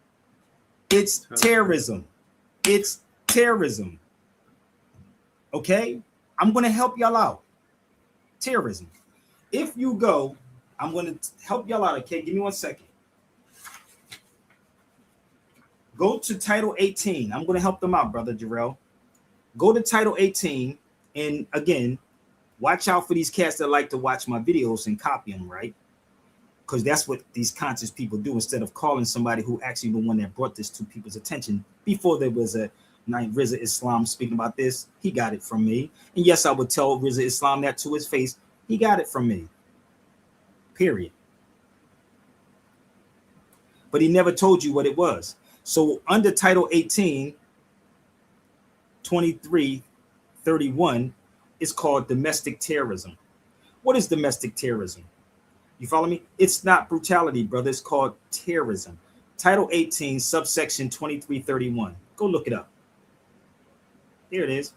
It's terrorism. It's terrorism. Okay? I'm going to help y'all out. Terrorism. If you go, I'm going to help y'all out, okay? Give me 1 second. Go to Title 18. I'm going to help them out, Brother Jarrell. Go to Title 18, and again, watch out for these cats that like to watch my videos and copy them, right? Because that's what these conscious people do, instead of calling somebody who actually the one that brought this to people's attention. Before there was a night Rizza Islam speaking about this, he got it from me. And yes, I would tell Rizza Islam that to his face. He got it from me. Period. But he never told you what it was. So under Title 18, 2331, it's called domestic terrorism. What is domestic terrorism? You follow me? It's not brutality, brother. It's called terrorism. Title 18, subsection 2331. Go look it up. There it is.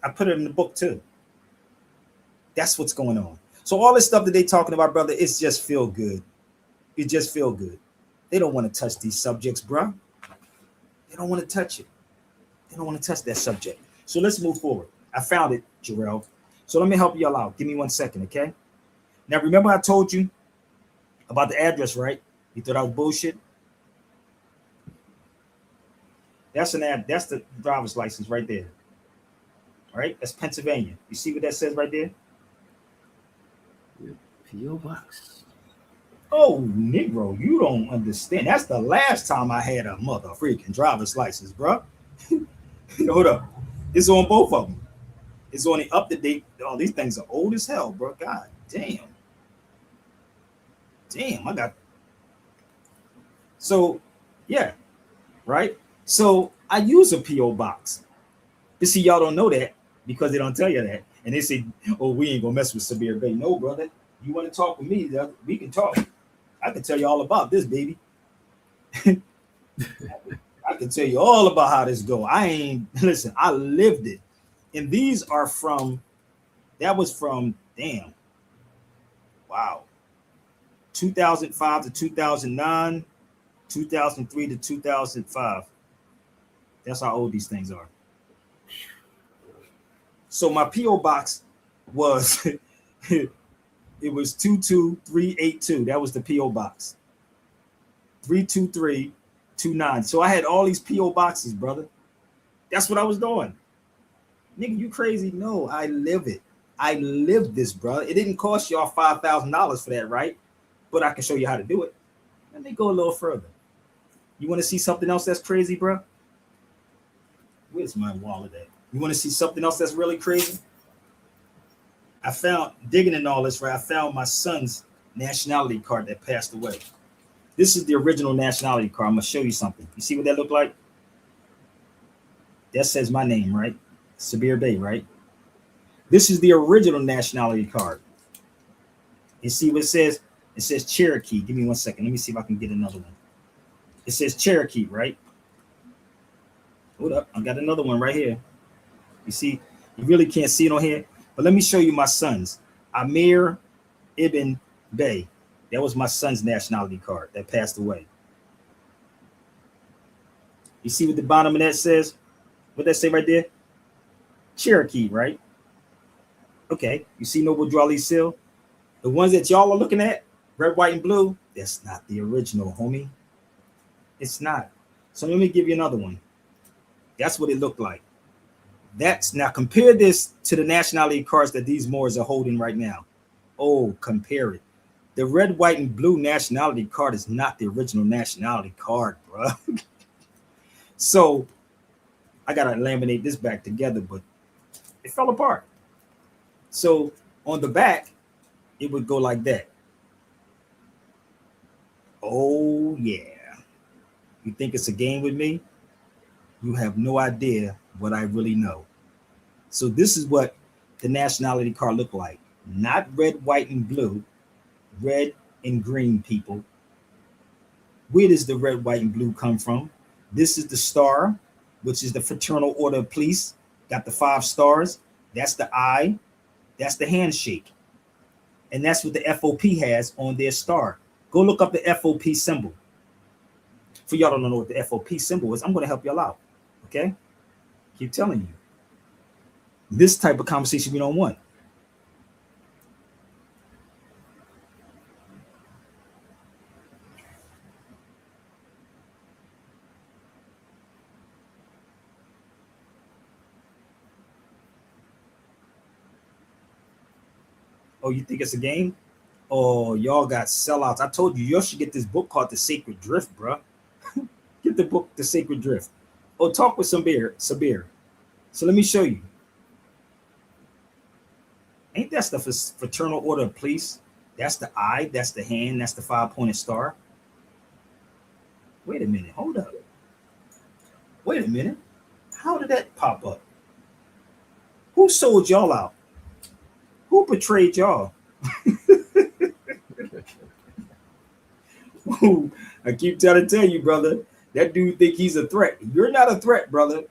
I put it in the book too. That's what's going on. So all this stuff that they talking about, brother, it's just feel good. It just feel good. They don't want to touch these subjects, bro. They don't want to touch it. They don't want to touch that subject. So let's move forward. I found it, Jarrell. So let me help y'all out. Give me 1 second, okay? Now, remember I told you about the address, right? You thought I was bullshit? That's the driver's license right there. All right? That's Pennsylvania. You see what that says right there? P.O. Box. Oh, Negro, you don't understand. That's the last time I had a mother freaking driver's license, bro. Hold up. It's on both of them. It's on the up to date. Oh, these things are old as hell, bro. God damn. Damn, I got. So, yeah, right? So I use a P.O. box. You see, y'all don't know that because they don't tell you that. And they say, oh, we ain't gonna mess with Sabir Bey. No, brother. You want to talk with me? We can talk. I can tell you all about this, baby. I can tell you all about how this go. Listen, I lived it. And these are that was from, damn. Wow. 2005 to 2009, 2003 to 2005. That's how old these things are. So my P.O. box was, it was 22382. That was the P.O. box. 32329. So I had all these P.O. boxes, brother. That's what I was doing. Nigga, you crazy? No, I live it. I live this, bro. It didn't cost y'all $5,000 for that, right? But I can show you how to do it. Let me go a little further. You want to see something else that's crazy, bro? Where's my wallet at? You want to see something else that's really crazy? I found, digging in all this, right? I found my son's nationality card that passed away. This is the original nationality card. I'm going to show you something. You see what that looked like? That says my name, right? Sabir Bey, right? This is the original nationality card. You see what it says? It says Cherokee. Give me 1 second. Let me see if I can get another one. It says Cherokee, right? Hold up. I got another one right here. You see, you really can't see it on here. But let me show you my sons. Amir Ibn Bey. That was my son's nationality card that passed away. You see what the bottom of that says? What that say right there? Cherokee, right? Okay. You see Noble Drew Ali Seal? The ones that y'all are looking at, red, white, and blue, that's not the original, homie. It's not. So let me give you another one. That's what it looked like. That's now compare this to the nationality cards that these Moors are holding right now. Oh, compare it. The red, white, and blue nationality card is not the original nationality card, bro. So I gotta laminate this back together, but it fell apart. So on the back, it would go like that. Oh yeah. You think it's a game with me? You have no idea what I really know. So this is what the nationality card looked like. Not red, white, and blue. Red and green, people. Where does the red, white, and blue come from? This is the star, which is the Fraternal Order of Police. Got the 5 stars. That's the eye. That's the handshake. And that's what the FOP has on their star. Go look up the FOP symbol. For y'all don't know what the FOP symbol is, I'm going to help y'all out. Okay? Keep telling you. This type of conversation we don't want. Oh, you think it's a game? Oh, y'all got sellouts. I told you, y'all should get this book called The Sacred Drift, bro. Get the book, The Sacred Drift. Oh, talk with Sabir. So let me show you. Ain't that the Fraternal Order of Police? That's the eye, that's the hand, that's the 5-pointed star. Wait a minute, hold up. Wait a minute. How did that pop up? Who sold y'all out? Who betrayed y'all? Ooh, I keep trying to tell you, brother, that dude think he's a threat. You're not a threat, brother.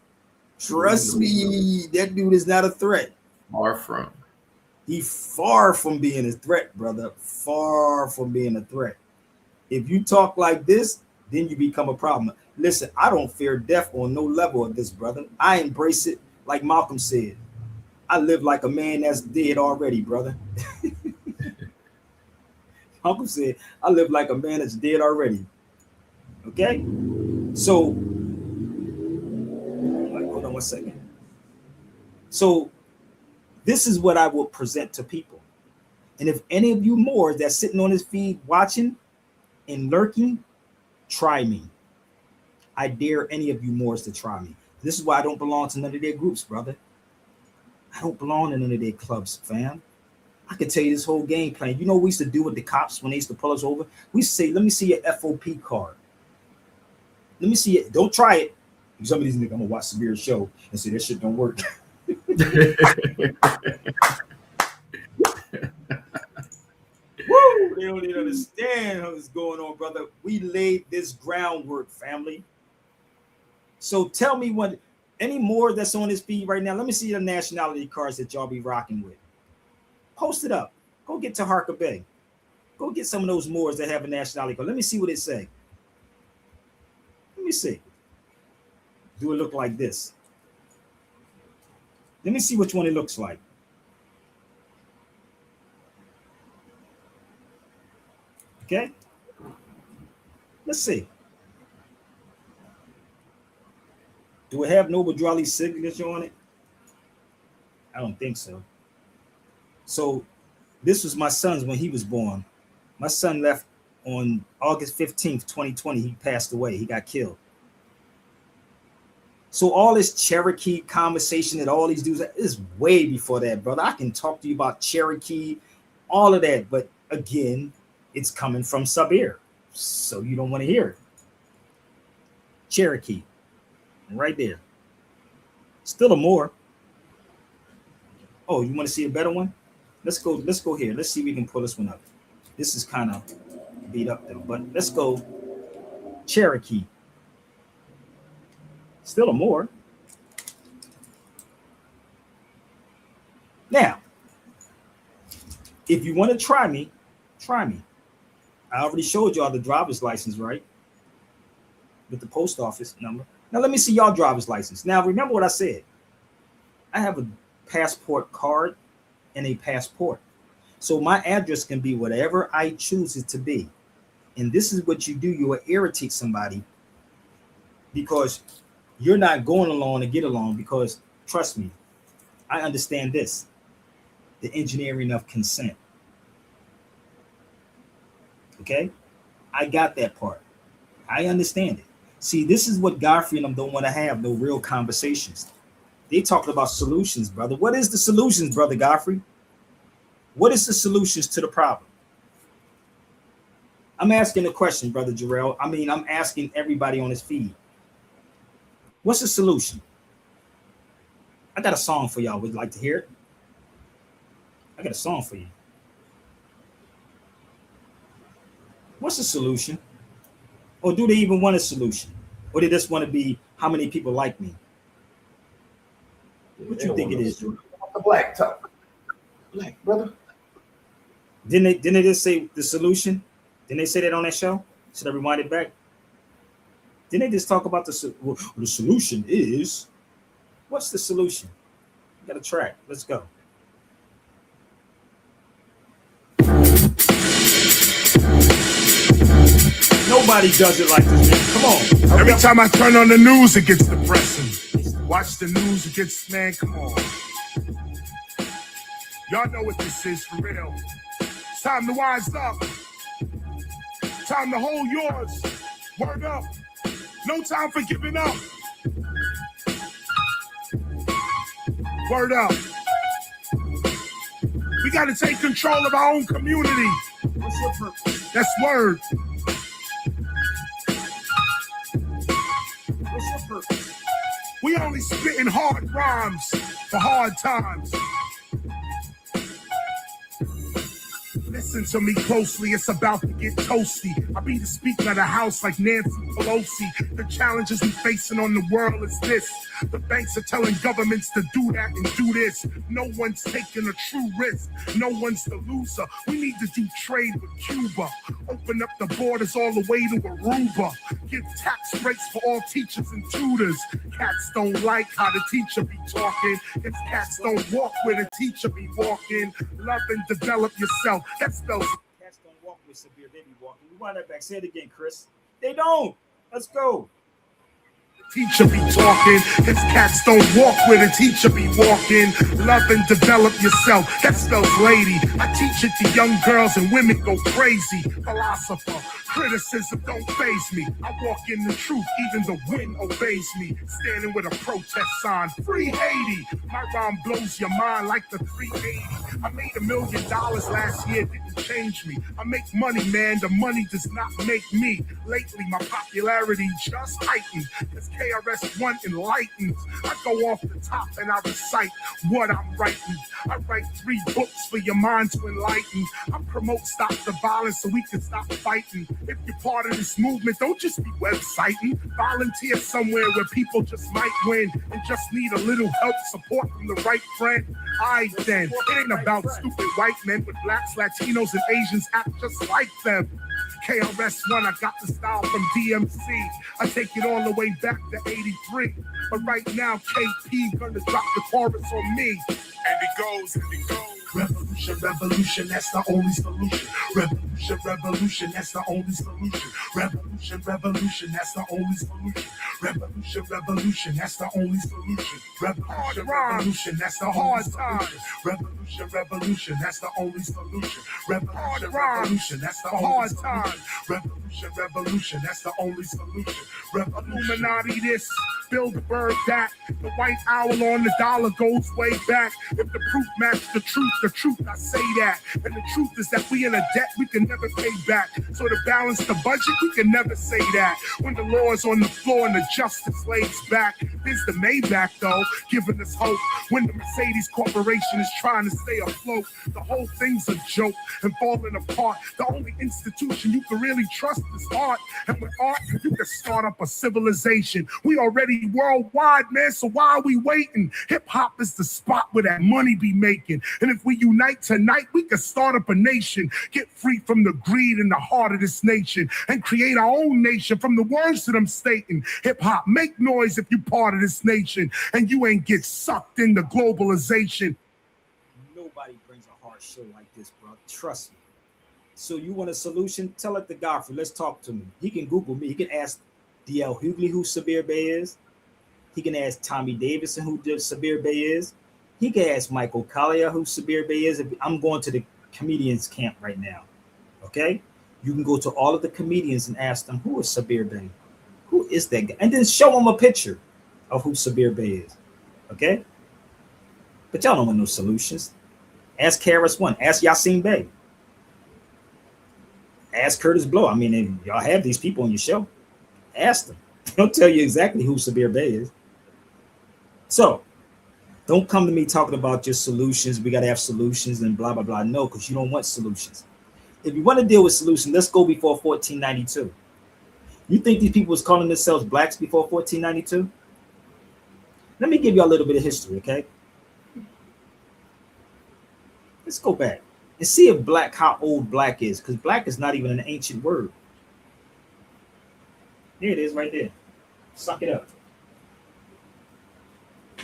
Trust me, that dude is not a threat. Far from. He's far from being a threat, brother. Far from being a threat. If you talk like this, then you become a problem. Listen, I don't fear death on no level of this, brother. I embrace it like Malcolm said. I live like a man that's dead already, brother. Malcolm said, I live like a man that's dead already. Okay? So, hold on 1 second. So, this is what I will present to people. And if any of you more that's sitting on this feed watching and lurking, try me. I dare any of you Moors to try me. This is why I don't belong to none of their groups, brother. I don't belong in none of their clubs, fam. I can tell you this whole game plan. You know what we used to do with the cops when they used to pull us over? We used to say, let me see your FOP card. Let me see it. Don't try it. Some of these niggas, I'm going to watch Sabir's show and say, that shit don't work. Woo! They don't even understand what's going on, brother. We laid this groundwork, family. So tell me what, any more that's on this feed right now, let me see the nationality cards that y'all be rocking with. Post it up. Go get to Harker Bay. Go get some of those Moors that have a nationality card. Let me see what it say. Let me see. Do it look like this? Let me see which one it looks like. Okay. Let's see. Do it have Noble Drew Ali's signature on it? I don't think so. So this was my son's when he was born. My son left on August 15th, 2020. He passed away. He got killed. So all this Cherokee conversation that all these dudes is way before that, brother. I can talk to you about Cherokee, all of that. But again, it's coming from Sabir. So you don't want to hear it. Cherokee. Right there. Still a more. Oh, you want to see a better one? Let's go here. Let's see if we can pull this one up. This is kind of beat up though, but let's go Cherokee. Still a more. Now, if you want to try me, try me. I already showed y'all the driver's license, right? With the post office number. Now let me see y'all driver's license. Now remember what I said. I have a passport card and a passport. So my address can be whatever I choose it to be. And this is what you do. You will irritate somebody because you're not going along to get along, because trust me, I understand this. The engineering of consent. Okay? I got that part. I understand it. See, this is what Godfrey and them don't want to have, no real conversations. They talking about solutions, brother. What is the solutions, brother Godfrey? What is the solutions to the problem? I'm asking a question, brother Jarrell. I'm asking everybody on this feed. What's the solution? I got a song for y'all. Would you like to hear it? I got a song for you. What's the solution? Or do they even want a solution? Or they just want to be how many people like me? What you think it is? The black talk. Black, brother. Didn't they just say the solution? Didn't they say that on that show? Should I rewind it back? Didn't they just talk about the solution is? What's the solution? We got a track. Let's go. Nobody does it like this, man. Come on. Every time I turn on the news, it gets depressing. Watch the news, it gets, man, come on. Y'all know what this is for real. It's time to wise up. Time to hold yours. Word up. No time for giving up. Word up. We got to take control of our own community. That's word. We only spitting hard rhymes for hard times. Listen to me closely, it's about to get toasty. I be the speaker of the house like Nancy Pelosi. The challenges we facing on the world is this. The banks are telling governments to do that and do this. No one's taking a true risk. No one's the loser. We need to do trade with Cuba. Open up the borders all the way to Aruba. Give tax breaks for all teachers and tutors. Cats don't like how the teacher be talking. If cats don't walk where the teacher be walking. Love and develop yourself. That spells. Cats don't walk with Sabir, they be walking. We want that back. Say it again, Chris. They don't. Let's go. Teacher be talking, his cats don't walk where the teacher be walking. Love and develop yourself, that spells lady. I teach it to young girls and women go crazy. Philosopher, criticism don't faze me. I walk in the truth, even the wind obeys me. Standing with a protest sign, free Haiti. My rhyme blows your mind like the 380. I made $1 million last year, didn't change me. I make money, man, the money does not make me. Lately, my popularity just heightened. KRS-One enlightens. I go off the top and I recite what I'm writing. I write 3 books for your mind to enlighten. I promote stop the violence so we can stop fighting. If you're part of this movement, don't just be websiting. Volunteer somewhere where people just might win and just need a little help, support from the right friend. Then it ain't about stupid white men, but blacks, Latinos, and Asians act just like them. KRS-One, I got the style from DMC. I take it all the way back to 83. But right now, KP gonna drop the chorus on me. And it goes. Revolution, revolution, that's the only solution. Revolution, revolution, that's the only solution. Revolution, revolution, that's the only solution. Revolution, revolution, that's the only solution. Revolution, revolution, that's the hard solution. Revolution, revolution, that's the only solution. Revolution, revolution, that's the hard time. Revolution, revolution, that's the only solution. Illuminati this, Bilderberg that. The white owl on the dollar goes way back. If the proof match the truth, the truth, I say that. And the truth is that we in a debt we can never pay back. So to balance the budget, we can never say that. When the law is on the floor and the justice lays back, there's the Maybach though, giving us hope. When the Mercedes Corporation is trying to stay afloat, the whole thing's a joke and falling apart. The only institution you can really trust is art. And with art, you can start up a civilization. We already worldwide, man, so why are we waiting? Hip hop is the spot where that money be making. And if we unite tonight, we can start up a nation, get free from the greed in the heart of this nation, and create our own nation from the words that I'm stating. Hip hop, make noise if you part of this nation, and you ain't get sucked into globalization. Nobody brings a hard show like this, bro. Trust me. So you want a solution? Tell it to Godfrey. Let's talk to me. He can Google me. He can ask D.L. Hughley who Sabir Bey is. He can ask Tommy Davidson who Sabir Bey is. He can ask Michael Collier who Sabir Bey is. I'm going to the comedians camp right now. Okay? You can go to all of the comedians and ask them, who is Sabir Bey? Who is that guy? And then show them a picture of who Sabir Bey is. Okay? But y'all don't want no solutions. Ask Karis One. Ask Yasin Bey. Ask Curtis Blow. I mean, y'all have these people on your show. Ask them. They'll tell you exactly who Sabir Bey is. So, don't come to me talking about your solutions. We got to have solutions and blah, blah, blah. No, because you don't want solutions. If you want to deal with solutions, let's go before 1492. You think these people was calling themselves blacks before 1492? Let me give you a little bit of history, okay? Let's go back and see if black, how old black is, because black is not even an ancient word. There it is right there. Suck it up.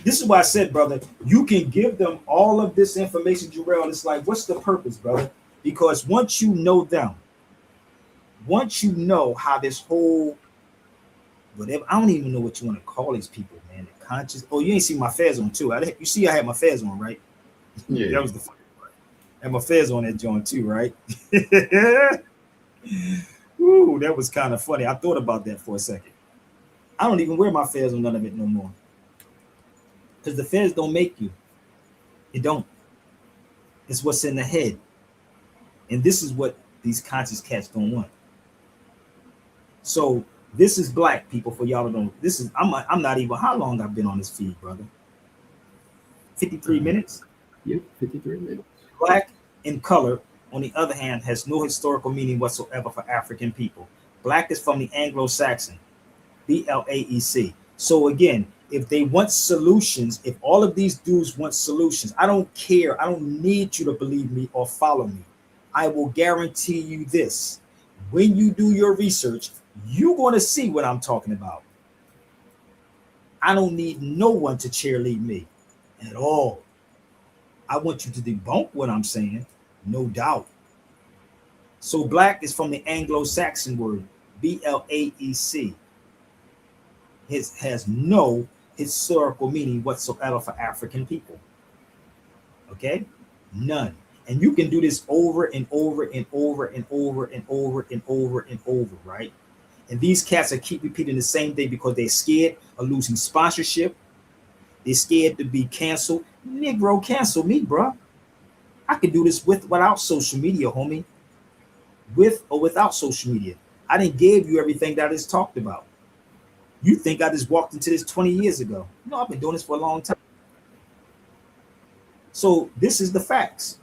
This is why I said, brother, you can give them all of this information, Jarrell. It's like, what's the purpose, brother? Because once you know them, once you know how this whole, whatever, I don't even know what you want to call these people, man. The conscious. Oh, you ain't see my fez on too. You see, I had my fez on, right? Yeah. That was the funny part. I had my fez on that joint too, right? Ooh, that was kind of funny. I thought about that for a second. I don't even wear my fez on none of it no more. Because the fez don't make you. It don't. It's what's in the head. And this is what these conscious cats don't want. So this is black, people, for y'all to know. This is, I'm not even, how long I've been on this feed, brother? 53 minutes? Yep, 53 minutes. Black in color, on the other hand, has no historical meaning whatsoever for African people. Black is from the Anglo-Saxon, B-L-A-E-C. So again, if they want solutions, if all of these dudes want solutions, I don't care. I don't need you to believe me or follow me. I will guarantee you this. When you do your research, you're going to see what I'm talking about. I don't need no one to cheerlead me at all. I want you to debunk what I'm saying, no doubt. So black is from the Anglo-Saxon word, B-L-A-E-C. It has no historical meaning whatsoever for African people. Okay? None. And you can do this over and over and over and over and over and over and over, right? And these cats are keep repeating the same thing because they're scared of losing sponsorship. They're scared to be canceled. Negro, cancel me, bro. I can do this with without social media, homie. With or without social media. I didn't give you everything that I just talked about. You think I just walked into this 20 years ago. No, I've been doing this for a long time. So this is the facts.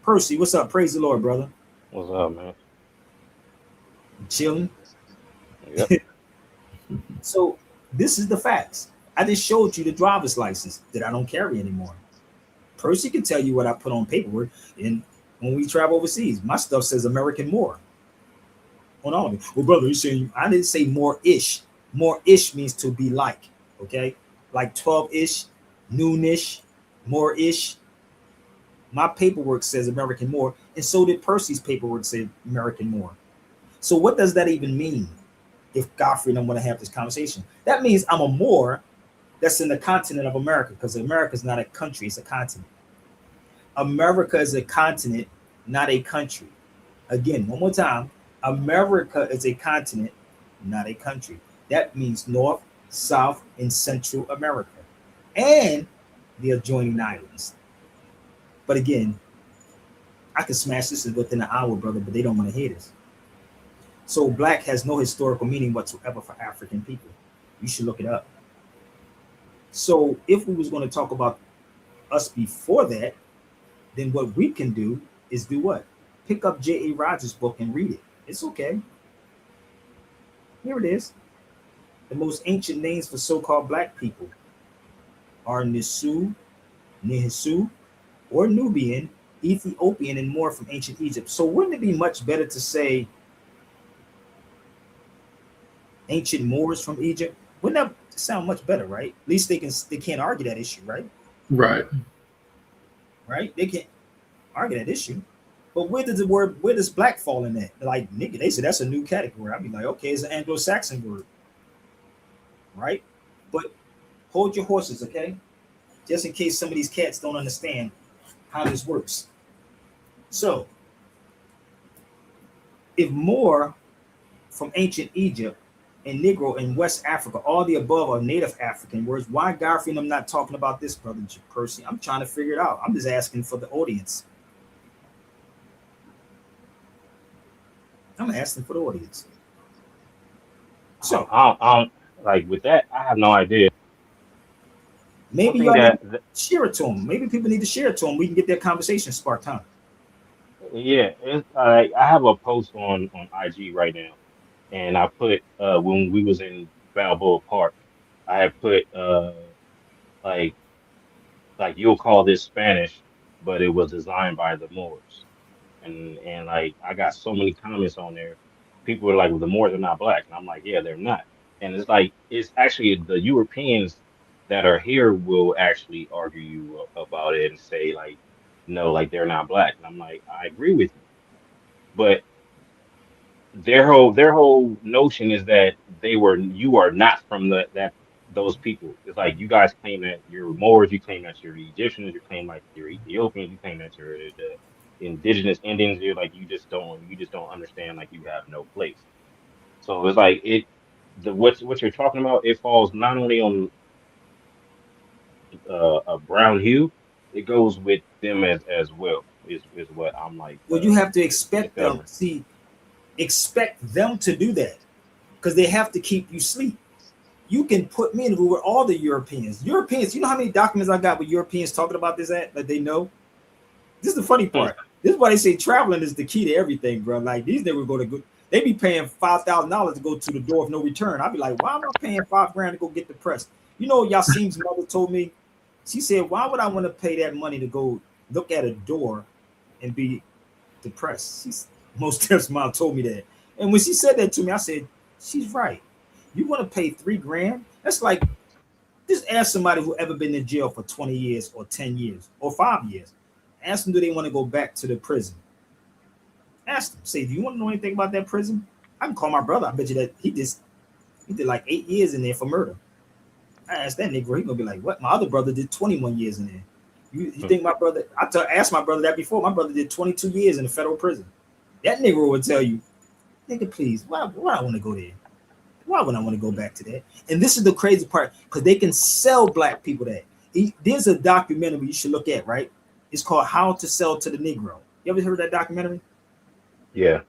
Percy, what's up? Praise the Lord, brother. What's up, man? Chilling. Yep. So this is the facts. I just showed you the driver's license that I don't carry anymore. Percy can tell you what I put on paperwork. And when we travel overseas, my stuff says American more on all of it. Well, brother, you saying I didn't say more-ish. More-ish means to be like, okay? Like 12-ish, noon-ish, more-ish. My paperwork says American more, and so did Percy's paperwork say American more. So what does that even mean? If Godfrey and I want to have this conversation, that means I'm a more that's in the continent of America, because America is not a country, it's a continent. America is a continent, not a country. Again, one more time, America is a continent, not a country. That means North, South, and Central America, and the adjoining islands. But again, I can smash this within an hour, brother, but they don't want to hear this. So black has no historical meaning whatsoever for African people. You should look it up. So if we was going to talk about us before that, then what we can do is do what? Pick up J.A. Rogers' book and read it. It's okay. Here it is. The most ancient names for so-called black people are Nisu, Nihisu, or Nubian, Ethiopian, and more from ancient Egypt. So wouldn't it be much better to say ancient Moors from Egypt? Wouldn't that sound much better, right? At least they can't argue that issue, right? Right. Right? They can't argue that issue. But where does black fall in that? Like, nigga, they say that's a new category. I'd be like, okay, it's an Anglo-Saxon word. Right? But hold your horses, okay? Just in case some of these cats don't understand how this works. So, if more from ancient Egypt and Negro in West Africa, all the above are native African words, why Godfrey and I'm not talking about this, brother Percy? I'm trying to figure it out. I'm just asking for the audience. I'm asking for the audience. So, like with that, I have no idea. Maybe y'all need to share it to them. Maybe people need to share it to them. We can get that conversation sparked, huh? Yeah, it's I have a post on IG right now, and I put when we was in Balboa Park, I have put like you'll call this Spanish, but it was designed by the Moors, and like I got so many comments on there. People were like, "Well, the Moors are not black," and I'm like, "Yeah, they're not." And it's like it's actually the Europeans that are here will actually argue you about it and say like, "No, like they're not black," and I'm like, "I agree with you," but their whole notion is that you are not from those people. It's like you guys claim that you're Moors, you claim that you're Egyptians, you claim like you're Ethiopians, you claim that you're the indigenous Indians. You're like you just don't understand, like you have no place. So it's like what you're talking about. It falls not only on a brown hue, it goes with them as well. Is what I'm like. Well, you have to expect them. Discovering. See, expect them to do that because they have to keep you asleep. You can put me in the room with all the Europeans. Europeans, you know how many documents I got with Europeans talking about this at that they know? This is the funny part. This is why they say traveling is the key to everything, bro. Like these niggas go to go, they be paying $5,000 to go to the door of no return. I'd be like, why am I paying $5,000 to go get the press? You know, Yasim's mother told me, she said, why would I want to pay that money to go look at a door and be depressed? Most times mom told me that. And when she said that to me, I said, she's right. You want to pay $3,000? That's like, just ask somebody who ever been in jail for 20 years or 10 years or 5 years. Ask them, do they want to go back to the prison? Ask them, say, do you want to know anything about that prison? I can call my brother. I bet you that he did like 8 years in there for murder. I asked that nigga, he gonna be like, what? My other brother did 21 years in there. You think my brother, asked my brother that before. My brother did 22 years in a federal prison. That nigga would tell you, nigga, please, why I want to go there? Why would I want to go back to that? And this is the crazy part, because they can sell black people that. There's a documentary you should look at, right? It's called How to Sell to the Negro. You ever heard of that documentary? Yeah,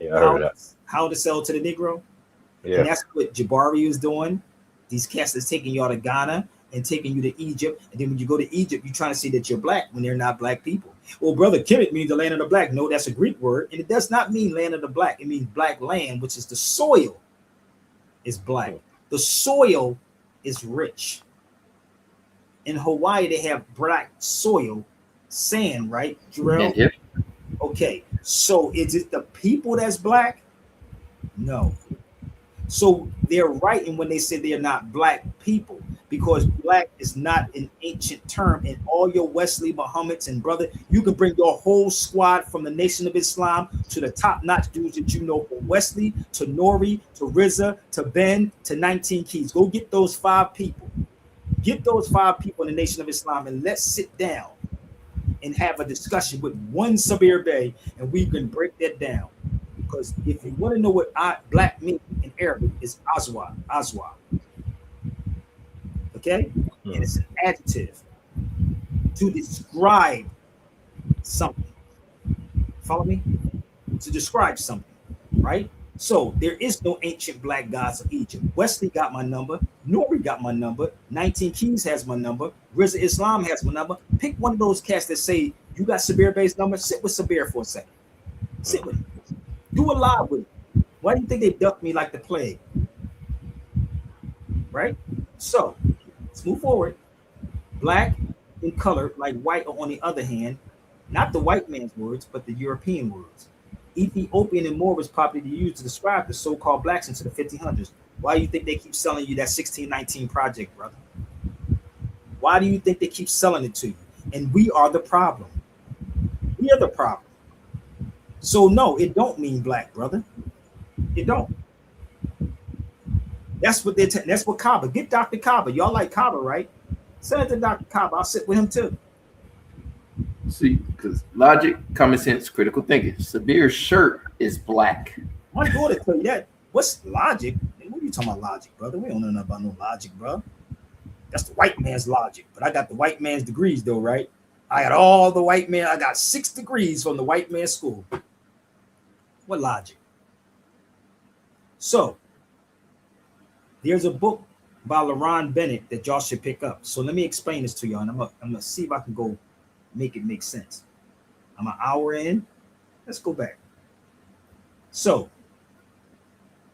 I heard that. How to Sell to the Negro? Yeah. And that's what Jabari is doing. These cats is taking y'all to Ghana and taking you to Egypt. And then when you go to Egypt, you're trying to say that you're black when they're not black people. Well, brother, Kemet means the land of the black. No, that's a Greek word. And it does not mean land of the black. It means black land, which is the soil is black. The soil is rich. In Hawaii, they have black soil, sand, right, Jarrell? Yeah. Okay, so is it the people that's black? No. So they're right in when they say they're not black people, because black is not an ancient term. And all your Wesley Muhammad's and brother, you can bring your whole squad from the Nation of Islam to the top-notch dudes that you know, from Wesley to Nori to Rizza to Ben to 19 Keys. Go get those 5 people. Get those 5 people in the Nation of Islam and let's sit down and have a discussion with one Sabir Bey, and we can break that down. Because if you want to know what black means in Arabic, it's azwa. Okay? And it's an adjective to describe something. Follow me? To describe something, right? So there is no ancient black gods of Egypt. Wesley got my number. Nori got my number. 19 Keys has my number. Rizza Islam has my number. Pick one of those cats that say, you got Sabir Bey's number. Sit with Sabir for a second. Sit with him. Do a live with him. Why do you think they ducked me like the plague? Right? So let's move forward. Black and colored like white are on the other hand, not the white man's words, but the European words. Ethiopian and Moor was popularly used to describe the so-called blacks into the 1500s. Why do you think they keep selling you that 1619 project, brother? Why do you think they keep selling it to you? And we are the problem. We are the problem. So no, it don't mean black, brother. It don't. That's what that's what Kaba. Get Dr. Kaba. Y'all like Kaba, right? Send it to Dr. Kaba. I'll sit with him too. See, because logic, common sense, critical thinking. Sabir's shirt is black. My daughter tell you that. What's logic? What are you talking about logic, brother? We don't know nothing about no logic, bro. That's the white man's logic. But I got the white man's degrees though, right? I got all the white man. I got 6 degrees from the white man's school. What logic? So there's a book by LaRon Bennett that y'all should pick up. So let me explain this to y'all, and I'm gonna see if I can go make it make sense. I'm an hour in. Let's go back. So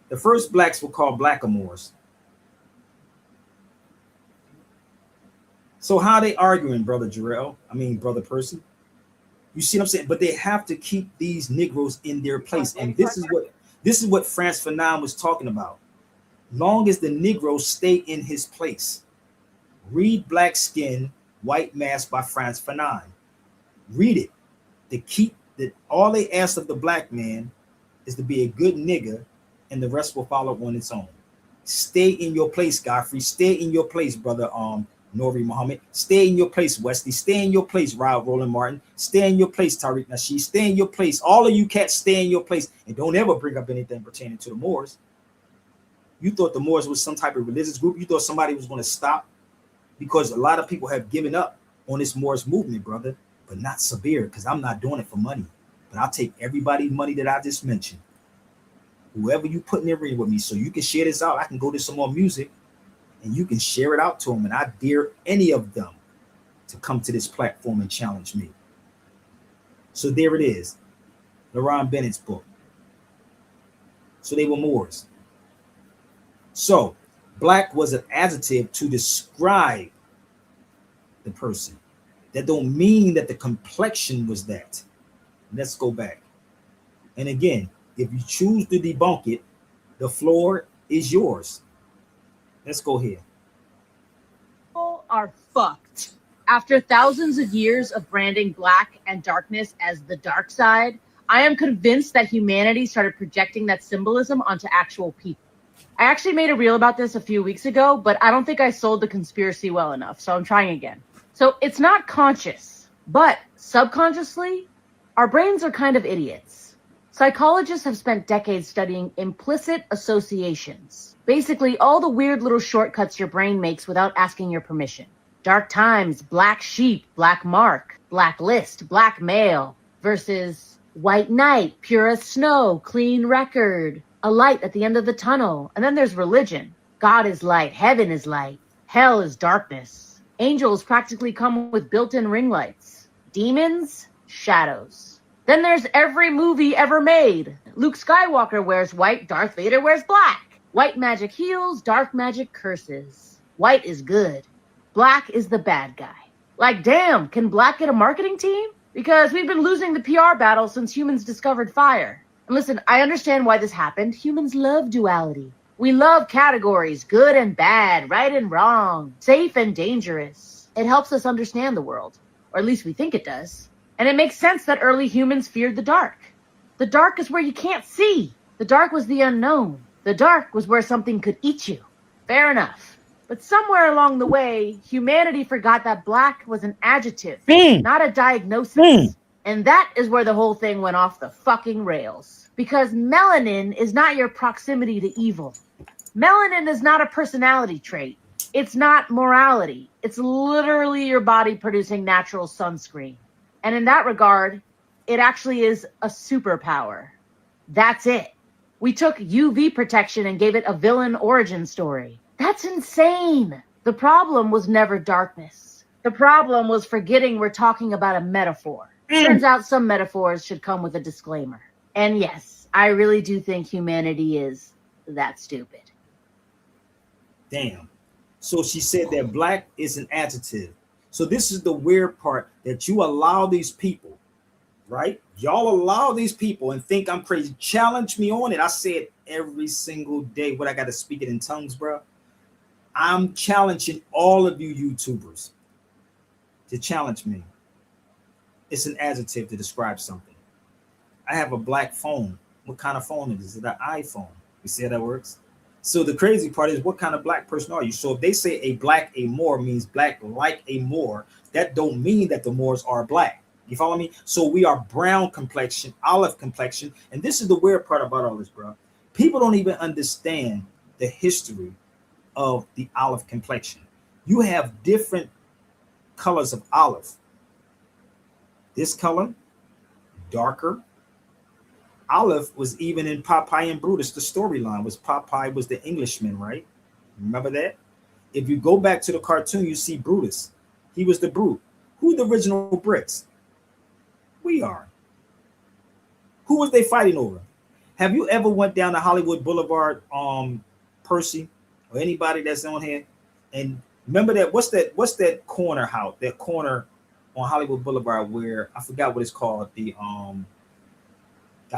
the first blacks were called blackamoors. So how are they arguing, brother Jarrell? I mean, brother Percy. You see what I'm saying? But they have to keep these Negroes in their place, and this is what Frantz Fanon was talking about. Long as the Negro stay in his place. Read Black Skin, White Mask by Frantz Fanon. Read it. To keep that, all they ask of the black man is to be a good nigga, and the rest will follow on its own. Stay in your place, Godfrey. Stay in your place, brother Nori Muhammad. Stay in your place, Wesley. Stay in your place, Roland Martin. Stay in your place, Tariq Nasheed. Stay in your place. All of you cats, stay in your place, and don't ever bring up anything pertaining to the Moors. You thought the Moors was some type of religious group. You thought somebody was going to stop, because a lot of people have given up on this Moors movement, brother, but not Sabir, because I'm not doing it for money. But I'll take everybody's money that I just mentioned. Whoever you put in the ring with me, so you can share this out. I can go to some more music, and you can share it out to them. And I dare any of them to come to this platform and challenge me. So there it is, LaRon Bennett's book. So they were Moors. So black was an adjective to describe the person. That don't mean that the complexion was that. Let's go back. And again, if you choose to debunk it, the floor is yours. Let's go here. People are fucked. After thousands of years of branding black and darkness as the dark side, I am convinced that humanity started projecting that symbolism onto actual people. I actually made a reel about this a few weeks ago, but I don't think I sold the conspiracy well enough, so I'm trying again. So it's not conscious, but subconsciously, our brains are kind of idiots. Psychologists have spent decades studying implicit associations. Basically, all the weird little shortcuts your brain makes without asking your permission. Dark times, black sheep, black mark, black list, black male, versus white night, pure as snow, clean record, a light at the end of the tunnel. And then there's religion. God is light, heaven is light, hell is darkness. Angels practically come with built-in ring lights. Demons, shadows. Then there's every movie ever made. Luke Skywalker wears white, Darth Vader wears black. White magic heals, dark magic curses. White is good. Black is the bad guy. Like, damn, can black get a marketing team? Because we've been losing the PR battle since humans discovered fire. And listen, I understand why this happened. Humans love duality. We love categories, good and bad, right and wrong, safe and dangerous. It helps us understand the world, or at least we think it does. And it makes sense that early humans feared the dark. The dark is where you can't see. The dark was the unknown. The dark was where something could eat you. Fair enough. But somewhere along the way, humanity forgot that black was an adjective, not a diagnosis. And that is where the whole thing went off the fucking rails. Because melanin is not your proximity to evil. Melanin is not a personality trait. It's not morality. It's literally your body producing natural sunscreen. And in that regard, it actually is a superpower. That's it. We took UV protection and gave it a villain origin story. That's insane. The problem was never darkness. The problem was forgetting we're talking about a metaphor. Turns out some metaphors should come with a disclaimer. And yes, I really do think humanity is that stupid. Damn. So she said that black is an adjective. So this is the weird part, that you allow these people, right? Y'all allow these people and think I'm crazy. Challenge me on it. I say it every single day. What I got to speak it in tongues, bro. I'm challenging all of you YouTubers to challenge me. It's an adjective to describe something. I have a black phone. What kind of phone is it? Is it an iPhone? You see how that works? So the crazy part is, what kind of black person are you? So if they say a black a Moor means black like a Moor, that don't mean that the Moors are black. You follow me? So we are brown complexion, olive complexion. And this is the weird part about all this, bro. People don't even understand the history of the olive complexion. You have different colors of olive. This color, darker. Olive was even in Popeye and Brutus. The storyline was Popeye was the Englishman, right? Remember that? If you go back to the cartoon, you see Brutus. He was the brute. Who the original Brits? We are. Who was they fighting over? Have you ever went down to Hollywood Boulevard, Percy, or anybody that's on here? And remember that, what's that corner house, that corner on Hollywood Boulevard where, I forgot what it's called, the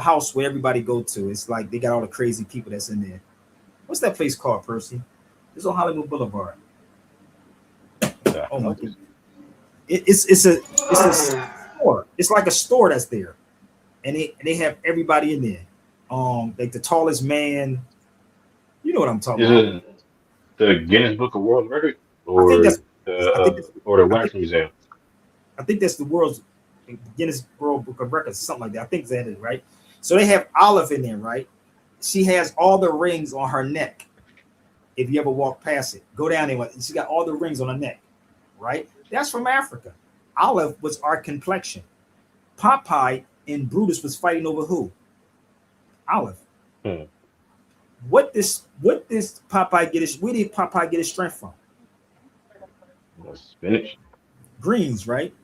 house where everybody go to. It's like they got all the crazy people that's in there. What's that place called, Percy? It's on Hollywood Boulevard. Oh my goodness. It's a store. It's like a store that's there. And they have everybody in there. Like the tallest man. You know what I'm talking about. The Guinness Book of World Record or the Wax Museum? I think that's the world's Guinness World Book of Records, something like that. I think that is right. So they have Olive in there, right? She has all the rings on her neck. If you ever walk past it, go down there. She got all the rings on her neck, right? That's from Africa. Olive was our complexion. Popeye and Brutus was fighting over who? Olive. What this Popeye get his? Where did Popeye get his strength from? Spinach. Greens, right?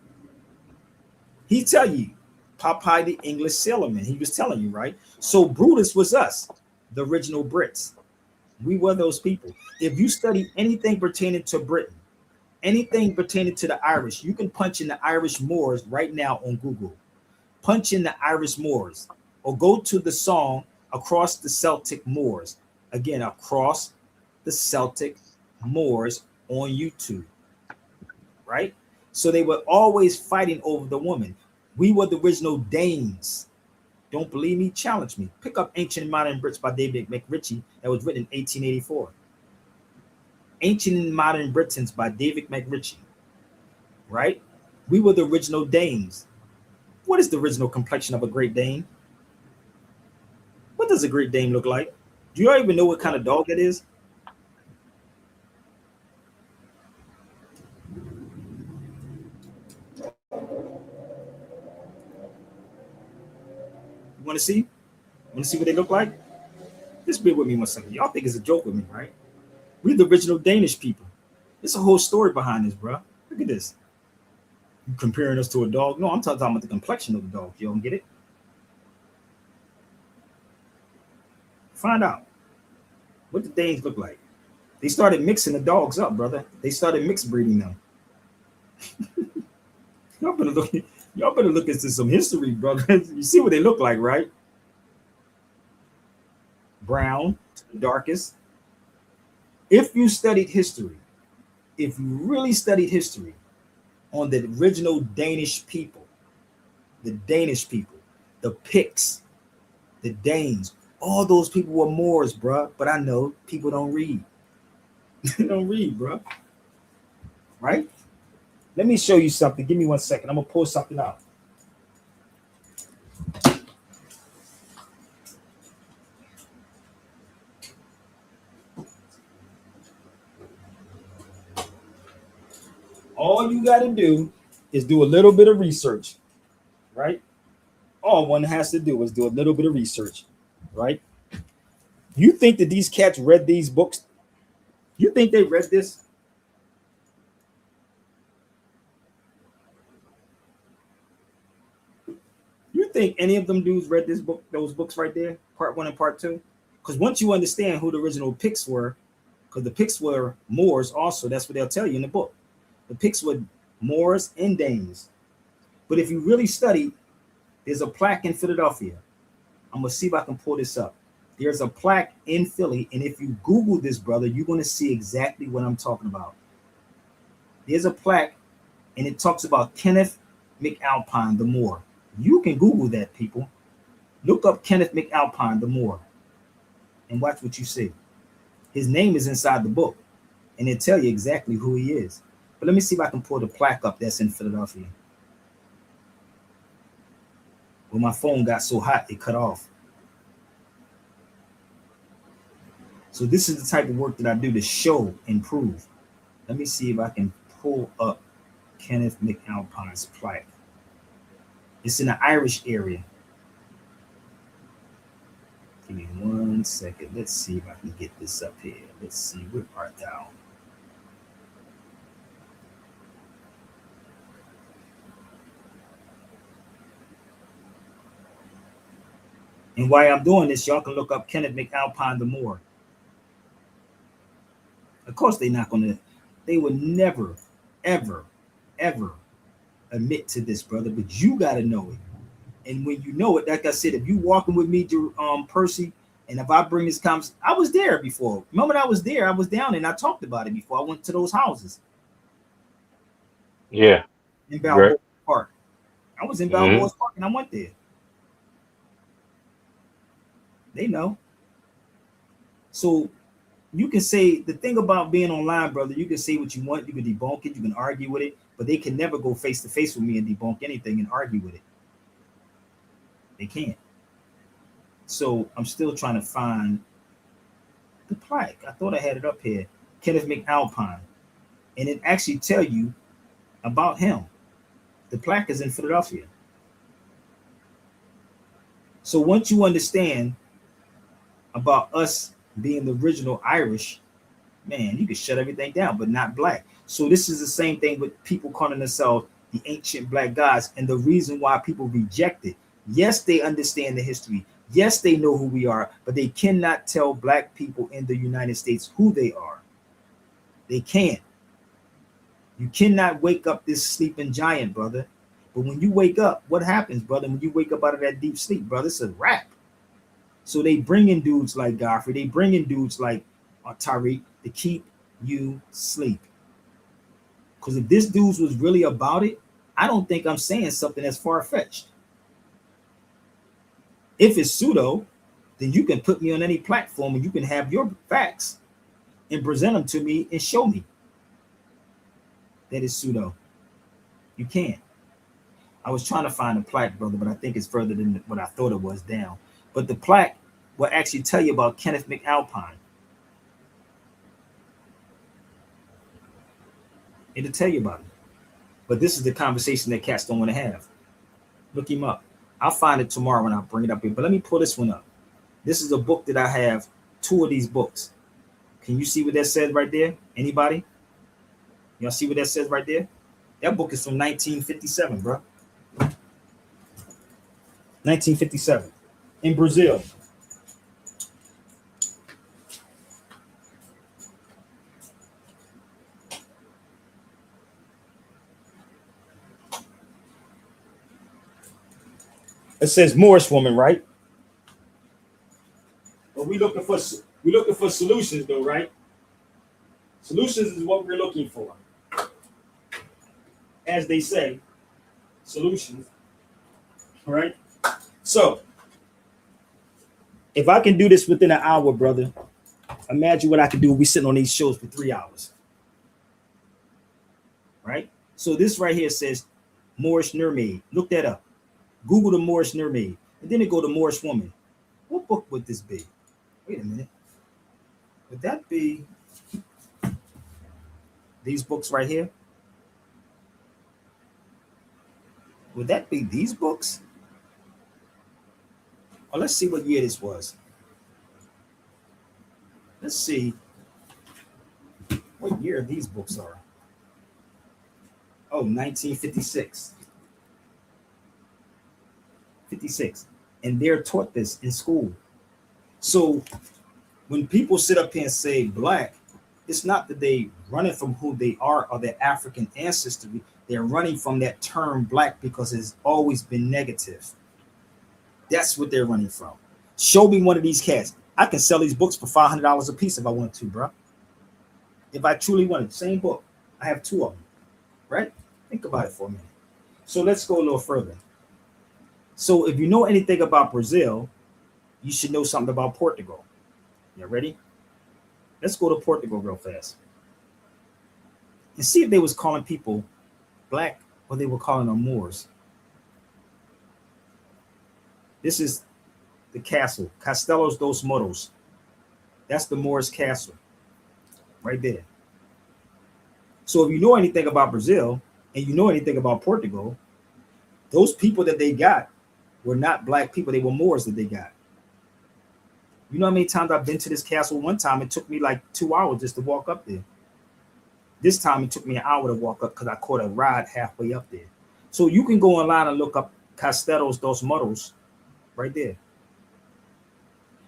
He tell you, Popeye the English sailorman. He was telling you, right? So Brutus was us, the original Brits. We were those people. If you study anything pertaining to Britain, anything pertaining to the Irish, you can punch in the Irish Moors right now on Google. Punch in the Irish Moors, or go to the song Across the Celtic Moors. Again, Across the Celtic Moors on YouTube, right? So they were always fighting over the woman. We were the original Danes. Don't believe me? Challenge me. Pick up Ancient and Modern Brits by David McRitchie that was written in 1884. Ancient and Modern Britons by David McRitchie, right? We were the original Danes. What is the original complexion of a Great Dane? What does a Great Dane look like? Do you all even know what kind of dog it is? Want to see? Want to see what they look like? Just bear with me 1 second. Y'all think it's a joke with me, right? We're the original Danish people. There's a whole story behind this, bro. Look at this. You comparing us to a dog? No, I'm talking about the complexion of the dog. You don't get it? Find out. What the Danes look like. They started mixing the dogs up, brother. They started mixed breeding them. Y'all better look into some history, brother. You see what they look like, right? Brown, the darkest. If you studied history, if you really studied history on the original Danish people, the Picts, the Danes, all those people were Moors, bro. But I know people don't read. They don't read, bro. Right? Let me show you something. Give me 1 second. I'm gonna pull something out. All you got to do is do a little bit of research. right? All one has to do is do a little bit of research, right? You think that these cats read these books? You think they read this? You think any of them dudes read this book, those books right there, part 1 and part 2? Because once you understand who the original Picts were, because the Picts were Moors also, that's what they'll tell you in the book. The Picts were Moors and Danes. But if you really study, there's a plaque in Philadelphia. I'm going to see if I can pull this up. There's a plaque in Philly, and if you Google this, brother, you're going to see exactly what I'm talking about. There's a plaque, and it talks about Kenneth McAlpine, the Moor. You can Google that, people. Look up Kenneth McAlpine, the Moor, and watch what you see. His name is inside the book, and it'll tell you exactly who he is. But let me see if I can pull the plaque up that's in Philadelphia. Well, my phone got so hot, it cut off. So this is the type of work that I do to show and prove. Let me see if I can pull up Kenneth McAlpine's plaque. It's in the Irish area. Give me 1 second. Let's see if I can get this up here. Let's see, where art thou? And while I'm doing this, y'all can look up Kenneth McAlpine the Moor. Of course, they would never, ever, ever admit to this, brother, but you got to know it. And when you know it, like I said, if you walking with me, Percy, and if I bring this conversation, I was there before. The moment I was there, I was down and I talked about it before I went to those houses. Yeah. In Balboa Park. I was in Balboa Park and I went there. They know. So you can say the thing about being online, brother, you can say what you want, you can debunk it, you can argue with it, but they can never go face to face with me and debunk anything and argue with it. They can't. So I'm still trying to find the plaque. I thought I had it up here. Kenneth McAlpine. And it actually tell you about him. The plaque is in Philadelphia. So once you understand about us being the original Irish, man, you can shut everything down, but not black. So this is the same thing with people calling themselves the ancient black gods, and the reason why people reject it. Yes, they understand the history. Yes, they know who we are, but they cannot tell black people in the United States who they are. They can't. You cannot wake up this sleeping giant, brother. But when you wake up, what happens, brother? When you wake up out of that deep sleep, brother, it's a wrap. So they bring in dudes like Godfrey. They bring in dudes like Tariq to keep you sleep. Because if this dude was really about it, I don't think I'm saying something that's far-fetched. If it's pseudo, then you can put me on any platform and you can have your facts and present them to me and show me that it's pseudo. You can't. I was trying to find a plaque, brother, but I think it's further than what I thought it was down. But the plaque will actually tell you about Kenneth McAlpine. It'll tell you about it. But this is the conversation that cats don't want to have. Look him up. I'll find it tomorrow when I bring it up here. But let me pull this one up. This is a book that I have, 2 of these books. Can you see what that says right there? Anybody? Y'all see what that says right there? That book is from 1957, bro. 1957 in Brazil. It says Moorish woman, right? But we looking for solutions, though, right? Solutions is what we're looking for. As they say, solutions, right? So, if I can do this within an hour, brother, imagine what I could do. We sitting on these shows for 3 hours, right? So this right here says Moorish mermaid. Look that up. Google the Moorish mermaid, and then it go to Moorish woman. What book would this be? Wait a minute. Would that be these books right here? Would that be these books? Oh, let's see what year this was. Let's see what year these books are. Oh, 1956. 56. And they're taught this in school. So when people sit up here and say black, it's not that they running from who they are or their African ancestry. They're running from that term black because it's always been negative. That's what they're running from. Show me one of these cats. I can sell these books for $500 a piece if I want to, bro. If I truly wanted, same book. I have two of them, right? Think about it for a minute. So let's go a little further. So if you know anything about Brazil, you should know something about Portugal. You ready? Let's go to Portugal real fast and see if they was calling people black or they were calling them Moors. This is the castle, Castelos dos Moros. That's the Moors castle right there. So if you know anything about Brazil and you know anything about Portugal, those people that they got were not black people. They were Moors that they got. You know how many times I've been to this castle? One time it took me like 2 hours just to walk up there. This time it took me an hour to walk up because I caught a ride halfway up there. So you can go online and look up Castelos dos Moros right there.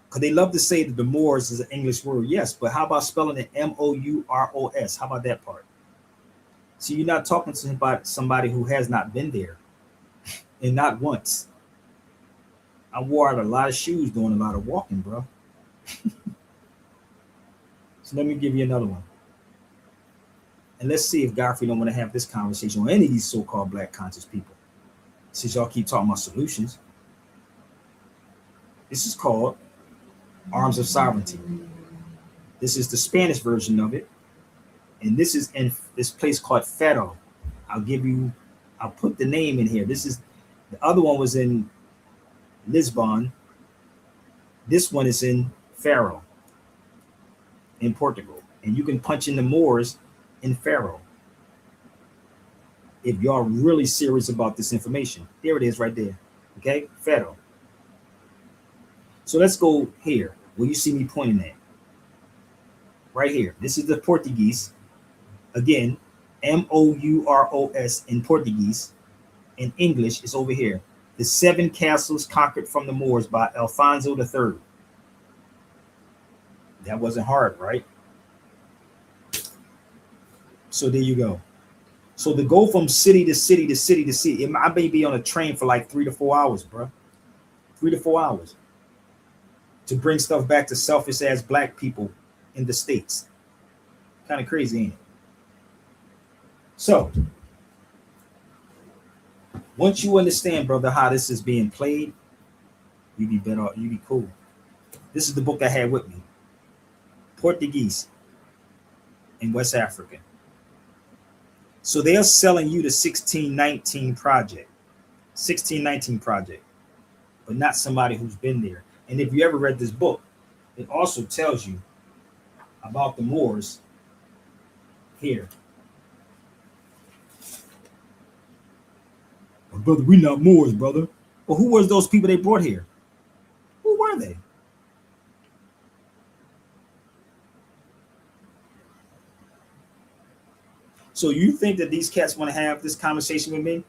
Because they love to say that the Moors is an English word. Yes, but how about spelling it Mouros? How about that part? So you're not talking to somebody who has not been there, and not once. I wore out a lot of shoes doing a lot of walking, bro. So let me give you another one. And let's see if Godfrey don't want to have this conversation with any of these so-called black conscious people. Since y'all keep talking about solutions. This is called Arms of Sovereignty. This is the Spanish version of it. And this is in this place called Faro. I'll put the name in here. This is, the other one was in Lisbon. This one is in Faro in Portugal. And you can punch in the Moors in Faro. If y'all really serious about this information. There it is right there. Okay, Faro. So let's go here where you see me pointing at. Right here. This is the Portuguese. Again, Mouros in Portuguese. In English, it's over here. The 7 castles conquered from the Moors by Alfonso III. That wasn't hard, right? So there you go. So to go from city to city to city to city, I may be on a train for like 3 to 4 hours, bro. 3 to 4 hours. To bring stuff back to selfish ass black people in the States. Kind of crazy, ain't it? So, once you understand, brother, how this is being played, you be better, you be cool. This is the book I had with me. Portuguese in West Africa. So they are selling you the 1619 project. 1619 project. But not somebody who's been there. And if you ever read this book, it also tells you about the Moors here. But brother, we not Moors, brother. Well, who was those people they brought here? Who were they? So you think that these cats want to have this conversation with me?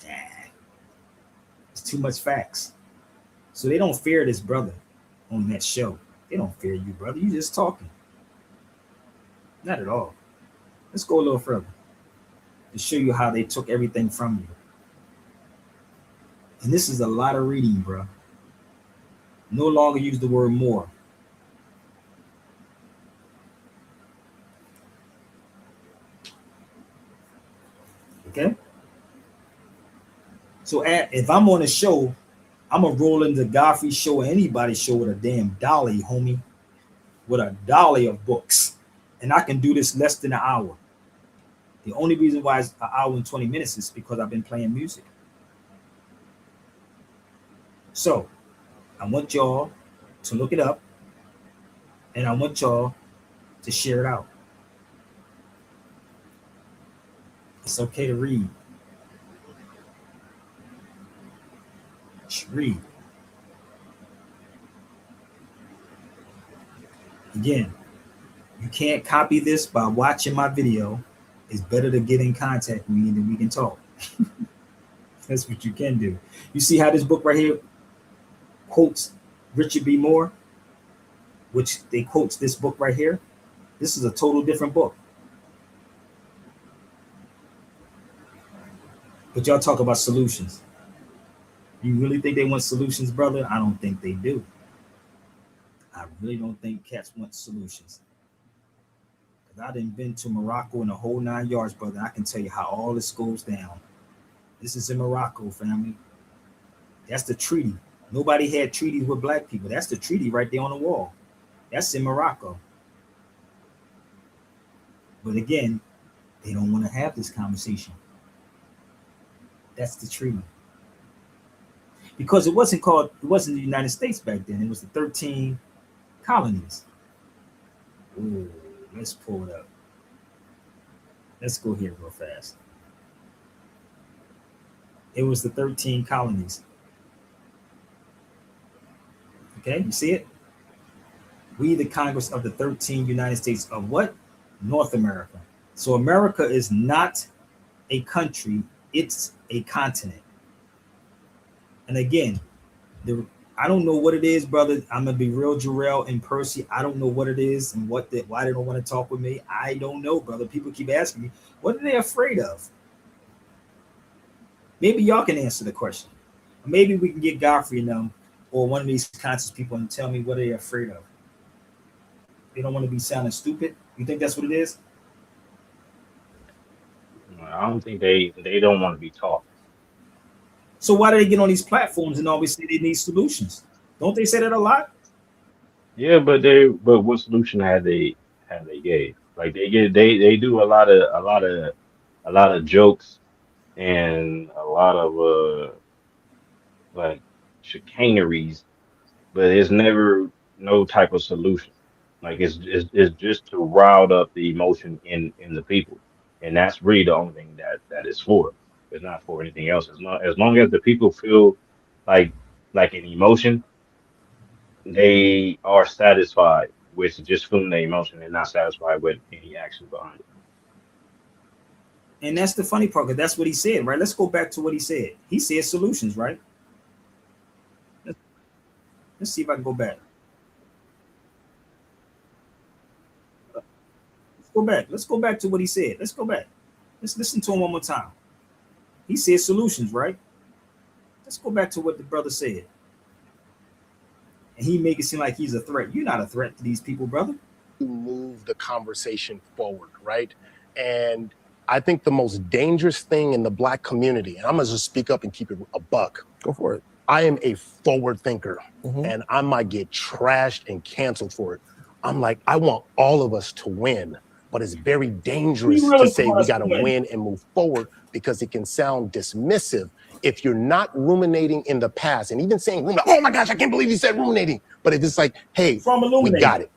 Nah, it's too much facts. So they don't fear this brother on that show. They don't fear you, brother. You just talking. Not at all. Let's go a little further to show you how they took everything from you. And this is a lot of reading, bro. No longer use the word more. Okay? So if I'm on a show, I'm going to roll into Godfrey's show or anybody's show with a damn dolly, homie. With a dolly of books. And I can do this less than an hour. The only reason why it's an hour and 20 minutes is because I've been playing music. So, I want y'all to look it up. And I want y'all to share it out. It's okay to read. Read. Again, you can't copy this by watching my video. It's better to get in contact with me and then we can talk. That's what you can do. You see how this book right here quotes Richard B. Moore, which they quotes this book right here. This is a total different book. But y'all talk about solutions. You really think they want solutions, brother? I don't think they do. I really don't think cats want solutions. I done been to Morocco in the whole 9 yards, brother. I can tell you how all this goes down. This is in Morocco, family. That's the treaty. Nobody had treaties with black people. That's the treaty right there on the wall. That's in Morocco. But again, they don't want to have this conversation. That's the treaty. Because it wasn't the United States back then. It was the 13 colonies. Ooh. Let's pull it up. Let's go here real fast. It was the 13 colonies. Okay, you see it? We, the Congress of the 13 United States of what? North America. So America is not a country, it's a continent. And again, I don't know what it is, brother. I'm gonna be real, Jarrell and Percy. I don't know what it is and why they don't want to talk with me. I don't know, brother. People keep asking me, what are they afraid of? Maybe y'all can answer the question. Maybe we can get Godfrey and them or one of these conscious people and tell me what they're afraid of. They don't want to be sounding stupid. You think that's what it is? I don't think they don't want to be taught. So why do they get on these platforms and always say they need solutions? Don't they say that a lot? Yeah, but what solution have they gave? Like they do a lot of jokes and a lot of like chicaneries, but it's never no type of solution. Like it's just to rile up the emotion in the people, and that's really the only thing that it's for. It's not for anything else. As long as the people feel like an emotion, they are satisfied with just feeling the emotion and not satisfied with any action behind it. And that's the funny part, because that's what he said, right? Let's go back to what he said. He said solutions, right? Let's see if I can go back. Let's go back to what he said. Let's go back. Let's listen to him one more time. He said solutions, right? Let's go back to what the brother said. And he make it seem like he's a threat. You're not a threat to these people, brother. To move the conversation forward, right? And I think the most dangerous thing in the black community, and I'm gonna just speak up and keep it a buck. Go for it. I am a forward thinker, and I might get trashed and canceled for it. I'm like, I want all of us to win, but it's very dangerous to say we gotta win and move forward, because it can sound dismissive if you're not ruminating in the past and even saying, oh my gosh, I can't believe you said ruminating. But if it's like, hey, we got it.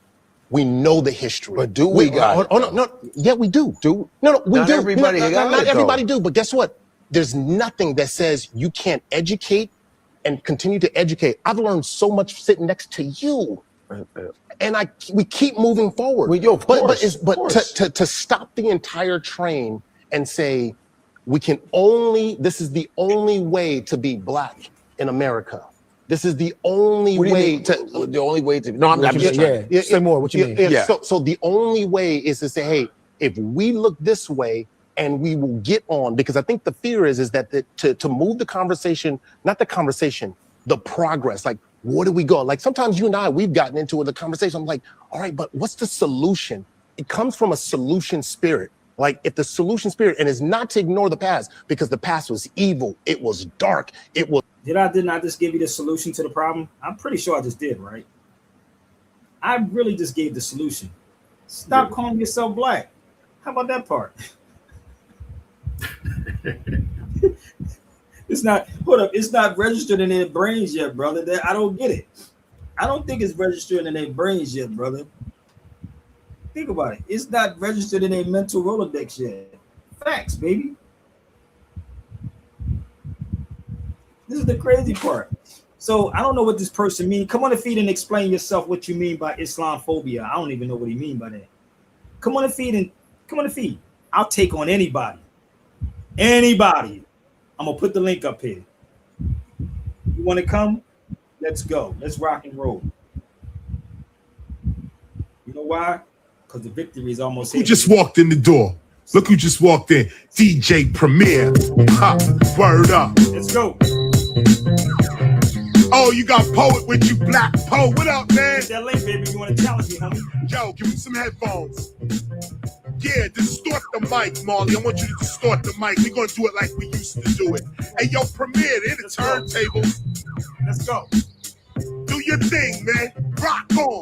We know the history. But do we got it? Oh, no, yeah, we do. No, we not do. Everybody Not everybody do, but guess what? There's nothing that says you can't educate and continue to educate. I've learned so much sitting next to you. And we keep moving forward. But to stop the entire train and say, this is the only way to be black in America. This is the only way to. The only way to. No, I'm just trying. Yeah. Say more. What you mean? Yeah. So the only way is to say, hey, if we look this way, and we will get on, because I think the fear is that to move the conversation, not the conversation, the progress. Like, where do we go? Like sometimes you and I, we've gotten into the conversation. I'm like, all right, but what's the solution? It comes from a solution spirit. Like if the solution spirit, and it's not to ignore the past, because the past was evil, it was dark, it was. Did I not just give you the solution to the problem? I'm pretty sure I just did, right? I really just gave the solution. Stop calling yourself black. How about that part? It's not, hold up, it's not registered in their brains yet, brother. I don't get it. I don't think it's registered in their brains yet, brother. Think about it. It's not registered in their mental Rolodex yet. Facts, baby. This is the crazy part. So I don't know what this person means. Come on the feed and explain yourself what you mean by Islamophobia. I don't even know what he mean by that. Come on the feed. I'll take on anybody. Anybody. I'm gonna put the link up here. You want to come? Let's go. Let's rock and roll. You know why? Because the victory is almost here. Who just walked in the door? Look who just walked in. DJ Premier. Word up. Let's go. Oh, you got Poet with you, Black Poe. What up, man? Get that link, baby. You want to challenge me, homie? Yo, give me some headphones. Yeah, distort the mic, Marley. I want you to distort the mic. We're going to do it like we used to do it. Hey, yo, Premier, they're the turntables. Let's go. Do your thing, man. Rock on.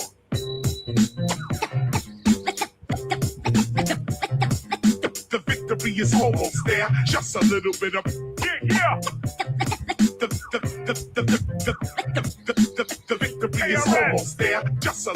The victory is almost there. Just a little bit of yeah. The victory is almost there. Just a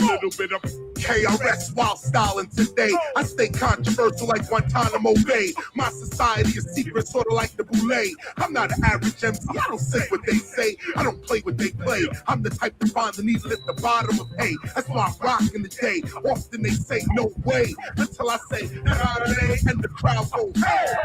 little bit of KRS wild styling today. I stay controversial like Guantanamo Bay. My society is secret, sort of like the Boulay. I'm not an average MC. I don't say what they say. I don't play what they play. I'm the type to find the needle at the bottom of hay. That's why I rock in the day. Often they say no way until I say and the crowd goes hey.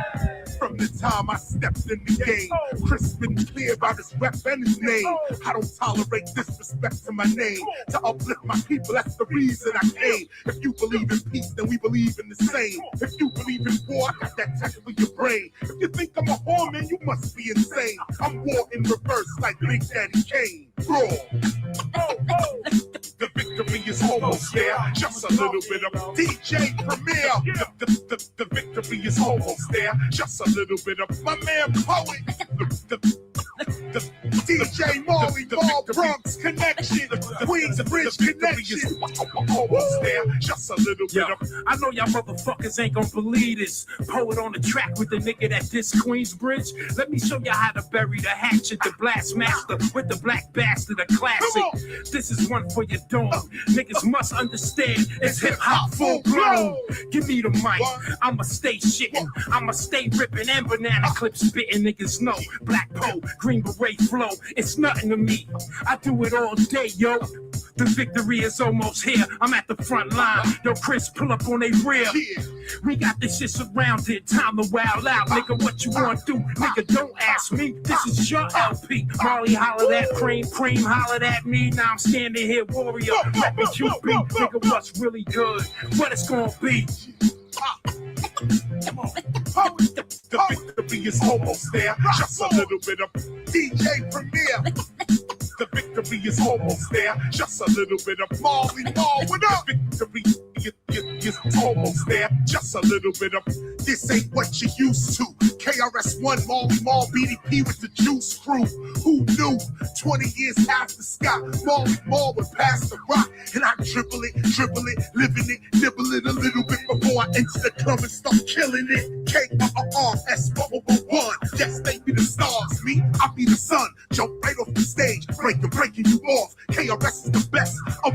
From the time I stepped in the game, crisp and clear about his rep and his name. I don't tolerate disrespect to my name. To uplift my people, that's the reason I came. If you believe in peace, then we believe in the same. If you believe in war, I got that tech for your brain. If you think I'm a whore, man, you must be insane. I'm war in reverse like Big Daddy Kane. Raw. The victory is almost there. Just a little bit of DJ Premier. The victory is almost there. Just a little bit of my man Poet. The DJ Marley Ball Bronx connection. Queensbridge connection. Almost there. Just a little bit of. I know y'all motherfuckers ain't gonna believe this. Poet on the track with the nigga that dissed Queensbridge. Let me show you how to bury the hatchet, the blast master with the black bastard, a classic. This is one for your dome. Niggas must understand it's hip hop full blown. Give me the mic, I'ma stay shitting, I'ma stay ripping and banana clip spitting. Niggas know Black Poe, Green Beret flow. It's nothing to me. I do it all day, yo. The victory is almost here. I'm at the front line. Yo, Chris, pull up on they rear. We got this shit surrounded. Time to wild out, nigga. What you want to do? Nigga, don't ask me. This is your LP. Marley hollered at Cream, Cream hollered at me. Now I'm standing here, warrior. Let me QB. Nigga, what's really good? What it's gonna be? Come on. The victory is almost there. Just a little bit of DJ Premier. The victory is almost there. Just a little bit of Marley Marl. What up? The victory is almost there. Just a little bit of this ain't what you used to. KRS-One, Marley Marl, BDP with the Juice Crew. Who knew? 20 years after Scott, Marley Marl would pass the rock, and I dribble it, living it, nibble it a little bit before I enter the club and start killing it. K-R-R-S-1. Yes, they be the stars. Me, I be the sun. Jump right off the stage, breaking you off. KRS is the best of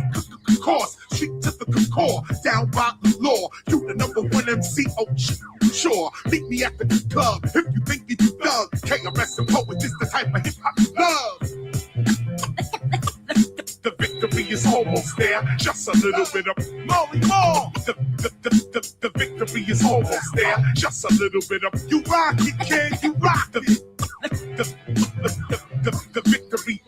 course. Street to the core, down by the law. You the number one MC, oh sure. Meet me at the club if you think you thug. KRS and Poet is the type of hip hop you love. The victory is almost there. Just a little bit of Marley Marl. The victory is almost there. Just a little bit of you rock it, kid. You rock the victory.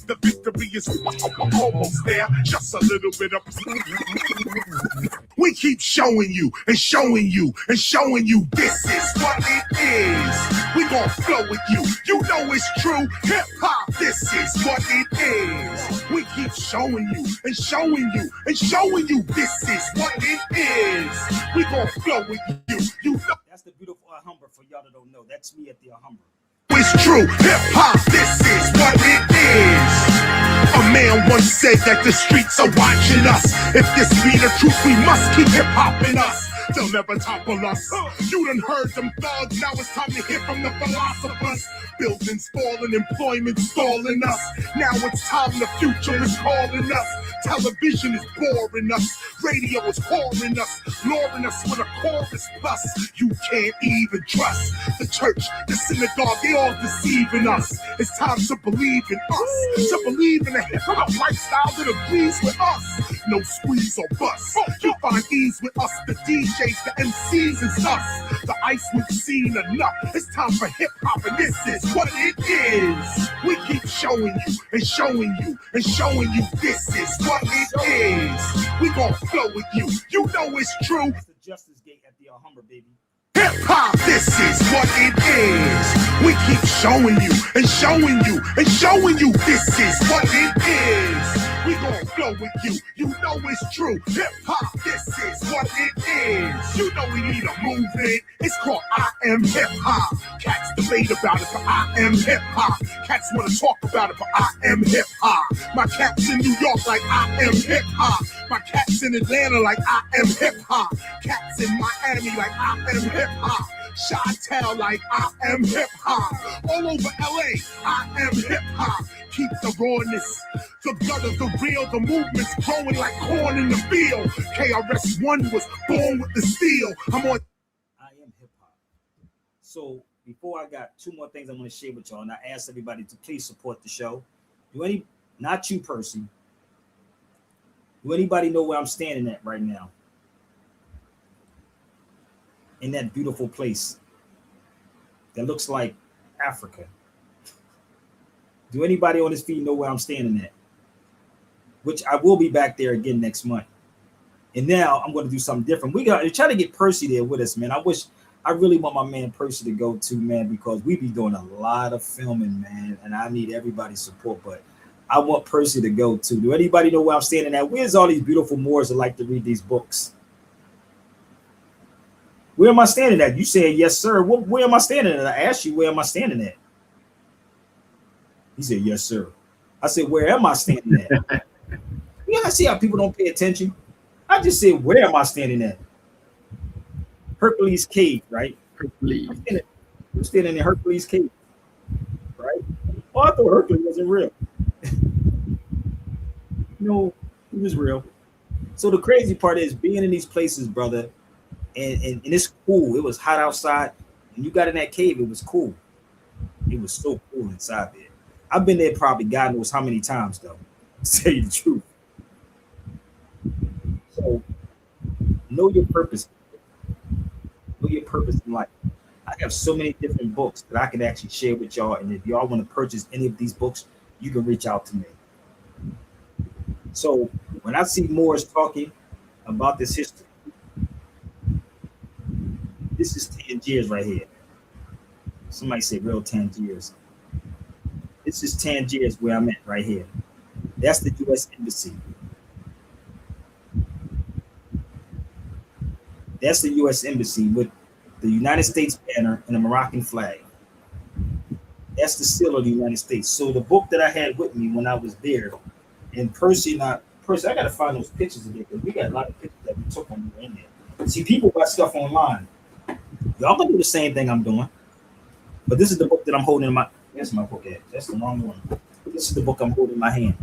The victory is almost there. Just a little bit of. We keep showing you and showing you and showing you this is what it is. We gon' flow with you. You know it's true. Hip hop, this is what it is. We keep showing you and showing you and showing you this is what it is. We gon' flow with you. You know. That's the beautiful Alhambra for y'all that don't know. That's me at the Alhambra. It's true, hip hop, this is what it is. A man once said that the streets are watching us. If this be the truth, we must keep hip hop in us. They'll never topple us. You done heard them thugs, now it's time to hear from the philosophers. Buildings falling, employment stalling us. Now it's time, the future is calling us. Television is boring us. Radio is whoring us. Luring us with a chorus plus. You can't even trust the church, the synagogue, they all deceiving us. It's time to believe in us. To believe in a hip-hop lifestyle that agrees with us. No squeeze or bust. You find ease with us, the DJs, the MCs, it's us. The ice we've seen enough. It's time for hip-hop, and this is what it is. We keep showing you and showing you and showing you this is what it is. We gon' flow with you. You know it's true. That's the Justice Gate at the Humber, baby. Hip-hop, this is what it is. We keep showing you and showing you and showing you this is what it is. We gon' flow with you. You know it's true. Hip-hop, this is what it is. You know we need a movement. It's called I Am Hip-Hop. Cats debate about it, but I am hip-hop. Cats wanna talk about it, but I am hip-hop. My cats in New York like I am hip-hop. My cats in Atlanta like I am hip-hop. Cats in Miami like I am hip-hop. Chi-Town like I am hip-hop. All over LA, I am hip-hop. Keep the rawness, the gutter, the real, the movement's growing like corn in the field. KRS-One was born with the steel. I'm on. I am hip-hop. So before I got two more things I want to share with y'all, and I ask everybody to please support the show. Not you, Percy. Do anybody know where I'm standing at right now? In that beautiful place that looks like Africa. Do anybody on this feed know where I'm standing at? Which I will be back there again next month. And now I'm going to do something different. We got to try to get Percy there with us, man. I really want my man Percy to go too, man, because we be doing a lot of filming, man, and I need everybody's support. But I want Percy to go too. Do anybody know where I'm standing at? Where's all these beautiful Moors that like to read these books? Where am I standing at? You said yes, sir. Where am I standing at? I asked you, where am I standing at? He said, yes, sir. I said, where am I standing at? Yeah, I see how people don't pay attention. I just said, where am I standing at? Hercules Cave, right? Hercules. I'm standing in Hercules Cave, right? Oh, I thought Hercules wasn't real. No, he was real. So the crazy part is being in these places, brother, and it's cool. It was hot outside, and you got in that cave. It was cool. It was so cool inside there. I've been there probably God knows how many times, though, to tell you the truth. So know your purpose. Know your purpose in life. I have so many different books that I can actually share with y'all. And if y'all want to purchase any of these books, you can reach out to me. So when I see Moors talking about this history, this is Tangiers right here. Somebody said real Tangiers. This is Tangiers where I'm at right here. That's the U.S. Embassy. That's the U.S. Embassy with the United States banner and the Moroccan flag. That's the seal of the United States. So the book that I had with me when I was there, and Percy, I got to find those pictures again because we got a lot of pictures that we took when we were in there. See, people buy stuff online. Y'all gonna do the same thing I'm doing. But this is the book that I'm holding in my. That's my book at. That's the wrong one. This is the book I'm holding in my hand.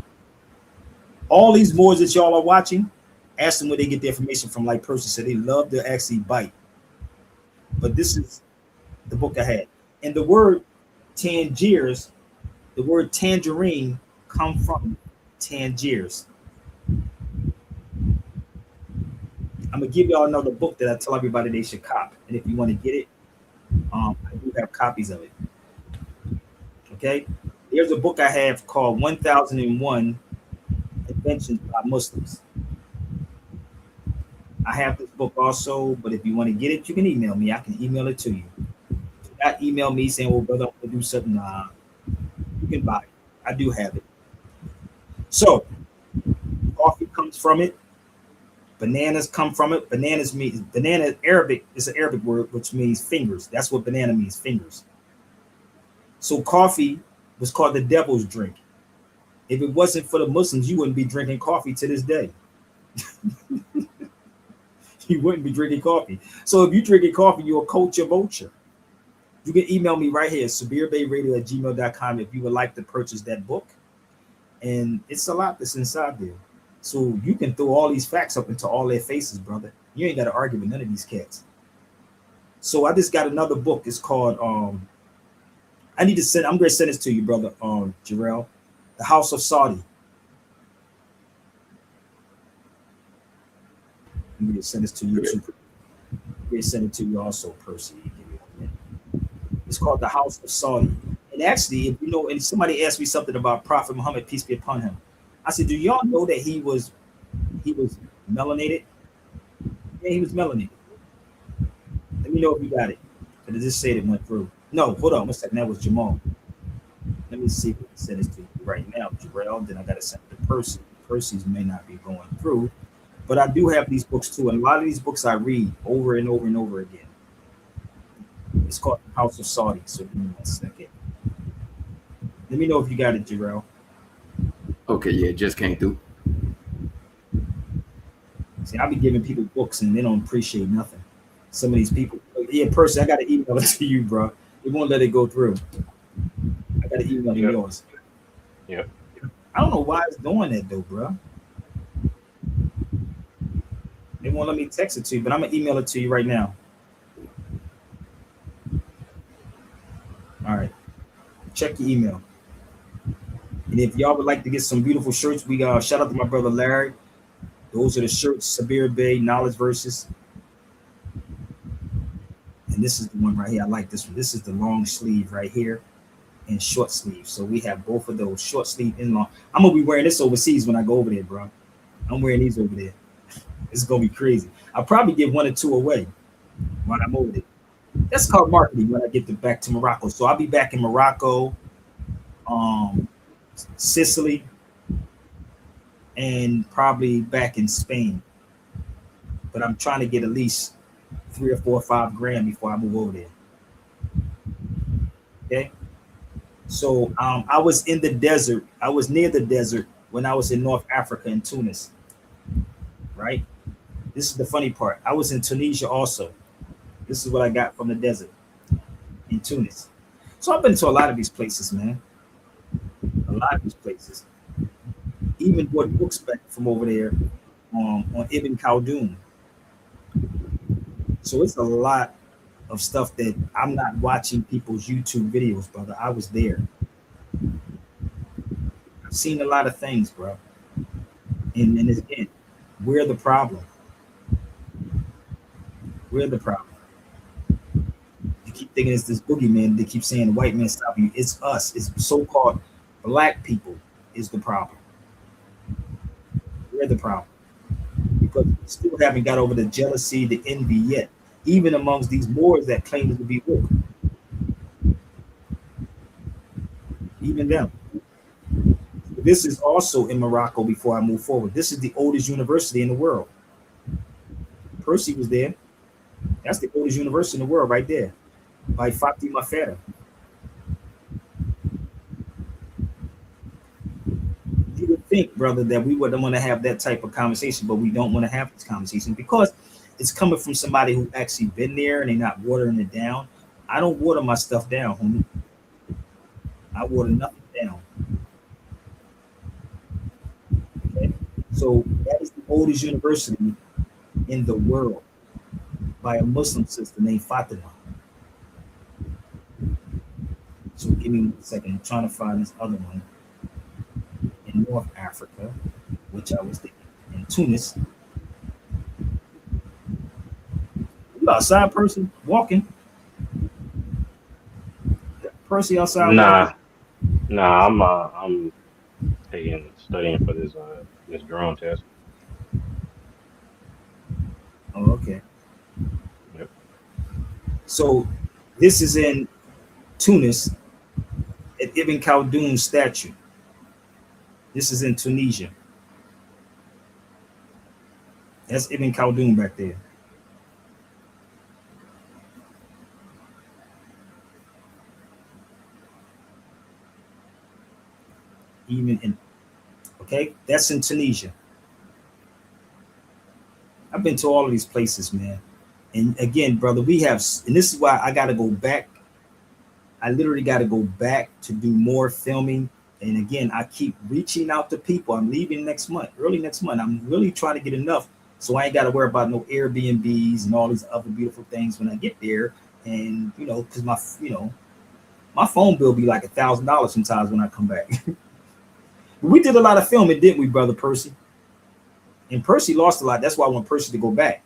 All these Moors that y'all are watching, ask them where they get the information from. Like Percy said, they love to actually bite. But this is the book I had. And the word Tangiers, the word tangerine, come from Tangiers. I'm gonna give y'all another book that I tell everybody they should cop. And if you want to get it, I do have copies of it. Okay, there's a book I have called 1001 Inventions by Muslims. I have this book also, but if you want to get it, you can email me. I can email it to you. Do not email me saying, well, brother, I want to do something. Nah, you can buy it. I do have it. So, coffee comes from it. Bananas come from it. Banana Arabic is an Arabic word which means fingers. That's what banana means, fingers. So coffee was called the devil's drink. If it wasn't for the Muslims, you wouldn't be drinking coffee to this day. You wouldn't be drinking coffee. So if you're drinking coffee, you're a culture vulture. You can email me right here, SabirBayRadio@gmail.com, if you would like to purchase that book. And it's a lot that's inside there. So you can throw all these facts up into all their faces, brother. You ain't got to argue with none of these cats. So I just got another book. It's called I'm gonna send this to you, brother, Jarrell. The House of Saudi. I'm gonna send this to you too. I'm gonna send it to you also, Percy. It's called The House of Saudi. And actually, if you know, and somebody asked me something about Prophet Muhammad, peace be upon him. I said, do y'all know that he was melanated? Yeah, he was melanated. Let me know if you got it. Because I just said it went through. No, hold on 1 second. That was Jamal. Let me see if I can send this to you right now, Jarrell. Then I got to send it to Percy. Percy's may not be going through. But I do have these books too. And a lot of these books I read over and over and over again. It's called The House of Saudi. So give me 1 second. Let me know if you got it, Jarrell. Okay, yeah, it just came through. See, I be giving people books and they don't appreciate nothing. Some of these people, yeah, Percy, I got to email it to you, bro. It won't let it go through. I got to email yours. Yep. I don't know why it's doing that though, bro. They won't let me text it to you, but I'm gonna email it to you right now. All right, check your email. And if y'all would like to get some beautiful shirts, we shout out to my brother Larry. Those are the shirts, Sabir Bey, Knowledge Verses. And this is the one right here. I like this one. This is the long sleeve right here and short sleeve. So we have both of those, short sleeve and long. I'm gonna be wearing this overseas when I go over there, bro. I'm wearing these over there. It's gonna be crazy. I'll probably give 1 or 2 away when I'm over there. That's called marketing when I get back to Morocco. So I'll be back in Morocco, Sicily, and probably back in Spain. But I'm trying to get at least 3 or 4 or 5 grand before I move over there. Okay. So I was in the desert. I was near the desert when I was in North Africa in Tunis. Right. This is the funny part. I was in Tunisia also. This is what I got from the desert in Tunis. So I've been to a lot of these places, man. A lot of these places. Even bought books back from over there on Ibn Khaldun. So it's a lot of stuff that I'm not watching people's YouTube videos, brother. I was there. I've seen a lot of things, bro. And again, we're the problem. We're the problem. You keep thinking it's this boogeyman. They keep saying the white man stop you. It's us. It's so-called black people is the problem. We're the problem. Because we still haven't got over the jealousy, the envy yet, even amongst these Moors that claim to be woke. Even them. This is also in Morocco before I move forward. This is the oldest university in the world. Percy was there. That's the oldest university in the world right there. By Fatima Fera. You would think, brother, that we wouldn't want to have that type of conversation, but we don't want to have this conversation because it's coming from somebody who actually been there and they're not watering it down. I don't water my stuff down, homie. I water nothing down. Okay? So that is the oldest university in the world by a Muslim sister named Fatima. So give me 1 second. I'm trying to find this other one in North Africa, which I was thinking in Tunis. You outside, person walking? Percy outside walking? Nah, I'm studying for this drone test. Oh, okay. Yep. So this is in Tunis at Ibn Khaldun's statue. This is in Tunisia. That's Ibn Khaldun back there. Even in, okay, that's in Tunisia. I've been to all of these places, man. And again, brother, we have, and this is why I got to go back. I literally got to go back to do more filming. And again, I keep reaching out to people. I'm leaving next month, early next month. I'm really trying to get enough so I ain't got to worry about no Airbnbs and all these other beautiful things when I get there. And because my phone bill be like $1,000 sometimes when I come back. We did a lot of filming, didn't we, brother Percy? And Percy lost a lot. That's why I want Percy to go back,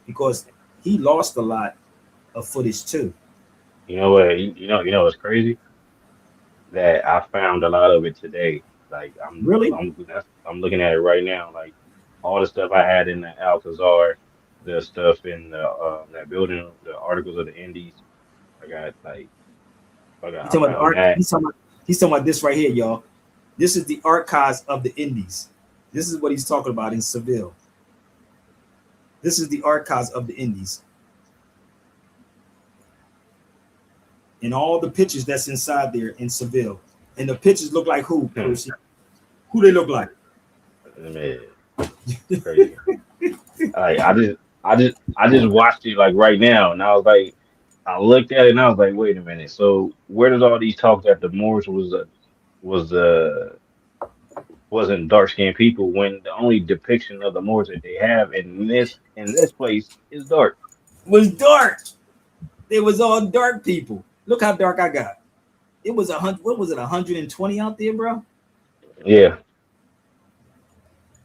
because he lost a lot of footage too. You know what? You know what's crazy? That I found a lot of it today. Like Really? I'm looking at it right now. Like all the stuff I had in the Alcazar, the stuff in the that building, the articles of the Indies. I got like He's I talking about the found art. that. He's talking about this right here, y'all. This is the archives of the Indies. This is what he's talking about in Seville. This is the archives of the Indies. And all the pictures that's inside there in Seville. And the pictures look like who, Percy? Who they look like? Man, crazy. Like I just watched it like right now, and I was like, I looked at it and I was like, wait a minute. So where does all these talk that the Moors was wasn't dark skinned people when the only depiction of the Moors that they have in this place is dark? Was dark. It was all dark people. Look how dark I got. It was 100. What was it? 120 out there, bro. Yeah.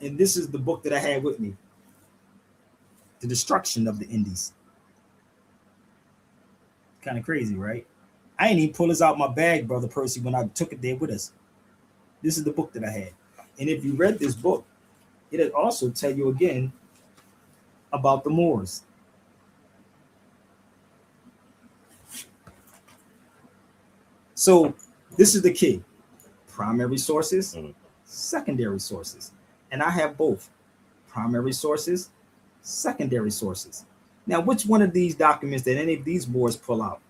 And this is the book that I had with me. The Destruction of the Indies. Kind of crazy, right? I ain't even pull this out my bag, brother Percy, when I took it there with us. This is the book that I had. And if you read this book, it'll also tell you again about the Moors. So this is the key. Primary sources, secondary sources. And I have both. Primary sources, secondary sources. Now, which one of these documents that any of these Moors pull out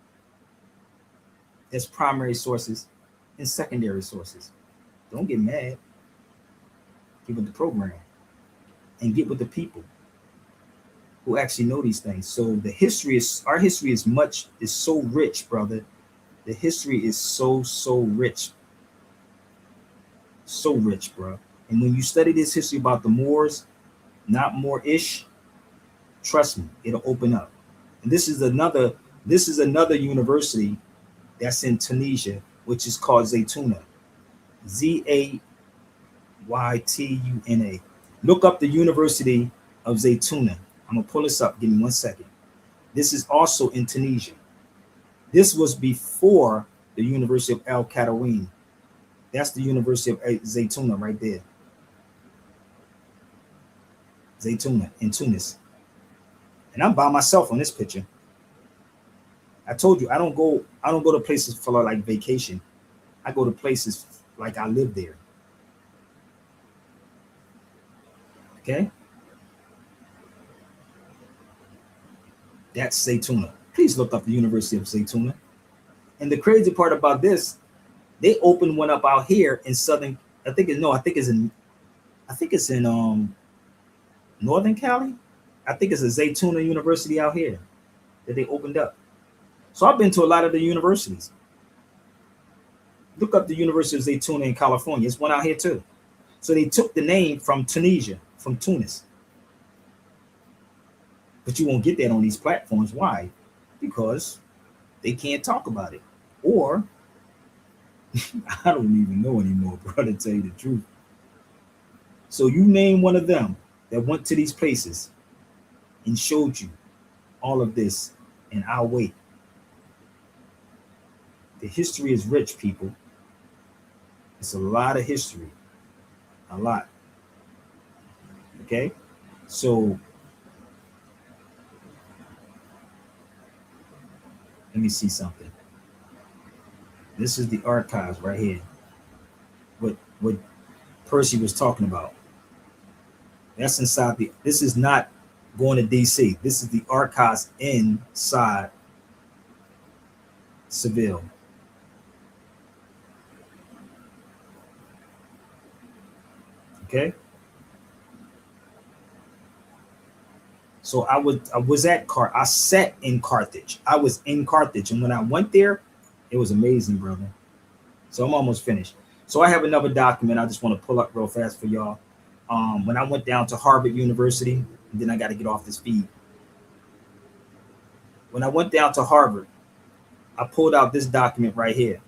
as primary sources and secondary sources? Don't get mad. Get with the program and get with the people who actually know these things. So our history is so rich, brother. The history is so rich. So rich, bro. And when you study this history about the Moors, not Moorish, trust me, it'll open up. And this is another university that's in Tunisia, which is called Zaytuna. Zaytuna. Look up the University of Zaytuna. I'm gonna pull this up. Give me 1 second. This is also in Tunisia. This was before the University of El Qatarin. That's the University of Zaytuna right there. Zaytuna in Tunis. And I'm by myself on this picture. I told you I don't go to places for like vacation. I go to places like I live there. Okay? That's Zaytuna. Please look up the University of Zaytuna. And the crazy part about this, they opened one up out here in southern. I think it's in Northern Cali. I think it's a Zaytuna University out here that they opened up. So I've been to a lot of the universities. Look up the University of Zaytuna in California. It's one out here too. So they took the name from Tunisia, from Tunis. But you won't get that on these platforms. Why? Because they can't talk about it. Or I don't even know anymore, bro, to tell you the truth. So you name one of them that went to these places and showed you all of this, and I'll wait. The history is rich, people. It's a lot of history. A lot. Okay? So let me see something. This is the archives right here. What Percy was talking about. That's inside this is not going to DC. This is the archives inside Seville. Okay? So I sat in Carthage. I was in Carthage, and when I went there, it was amazing, brother. So I'm almost finished. So I have another document I just want to pull up real fast for y'all. When I went down to Harvard University, and then I got to get off this feed. When I went down to Harvard, I pulled out this document right here